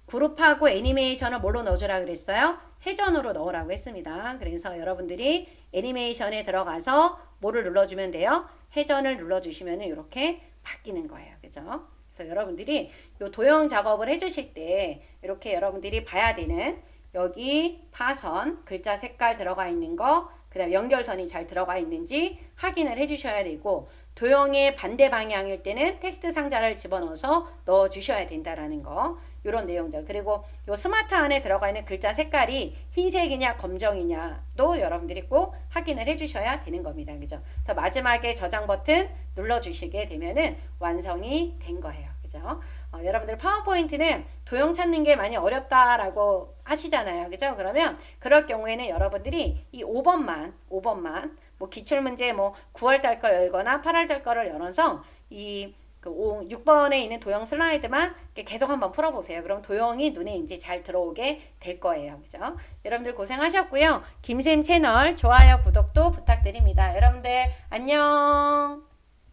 그룹하고 애니메이션을 뭘로 넣어주라 그랬어요? 회전으로 넣으라고 했습니다. 그래서 여러분들이 애니메이션에 들어가서 뭐를 눌러주면 돼요? 회전을 눌러주시면 이렇게 바뀌는 거예요. 그죠? 그래서 여러분들이 요 도형 작업을 해주실 때 이렇게 여러분들이 봐야 되는 여기 파선, 글자 색깔 들어가 있는 거, 그 다음에 연결선이 잘 들어가 있는지 확인을 해주셔야 되고 도형의 반대 방향일 때는 텍스트 상자를 집어넣어서 넣어주셔야 된다라는 거 이런 내용들 그리고 요 스마트 안에 들어가 있는 글자 색깔이 흰색이냐 검정이냐도 여러분들이 꼭 확인을 해주셔야 되는 겁니다. 그죠? 그래서 마지막에 저장 버튼 눌러주시게 되면은 완성이 된 거예요. 그죠? 여러분들 파워포인트는 도형 찾는 게 많이 어렵다라고 하시잖아요. 그죠? 그러면 그럴 경우에는 여러분들이 이 5번만 뭐 기출문제 뭐 9월달 걸 열거나 8월달 거를 열어서 이 6번에 있는 도형 슬라이드만 계속 한번 풀어보세요. 그럼 도형이 눈에 이제 잘 들어오게 될 거예요. 그죠? 여러분들 고생하셨고요. 김쌤 채널 좋아요, 구독도 부탁드립니다. 여러분들 안녕.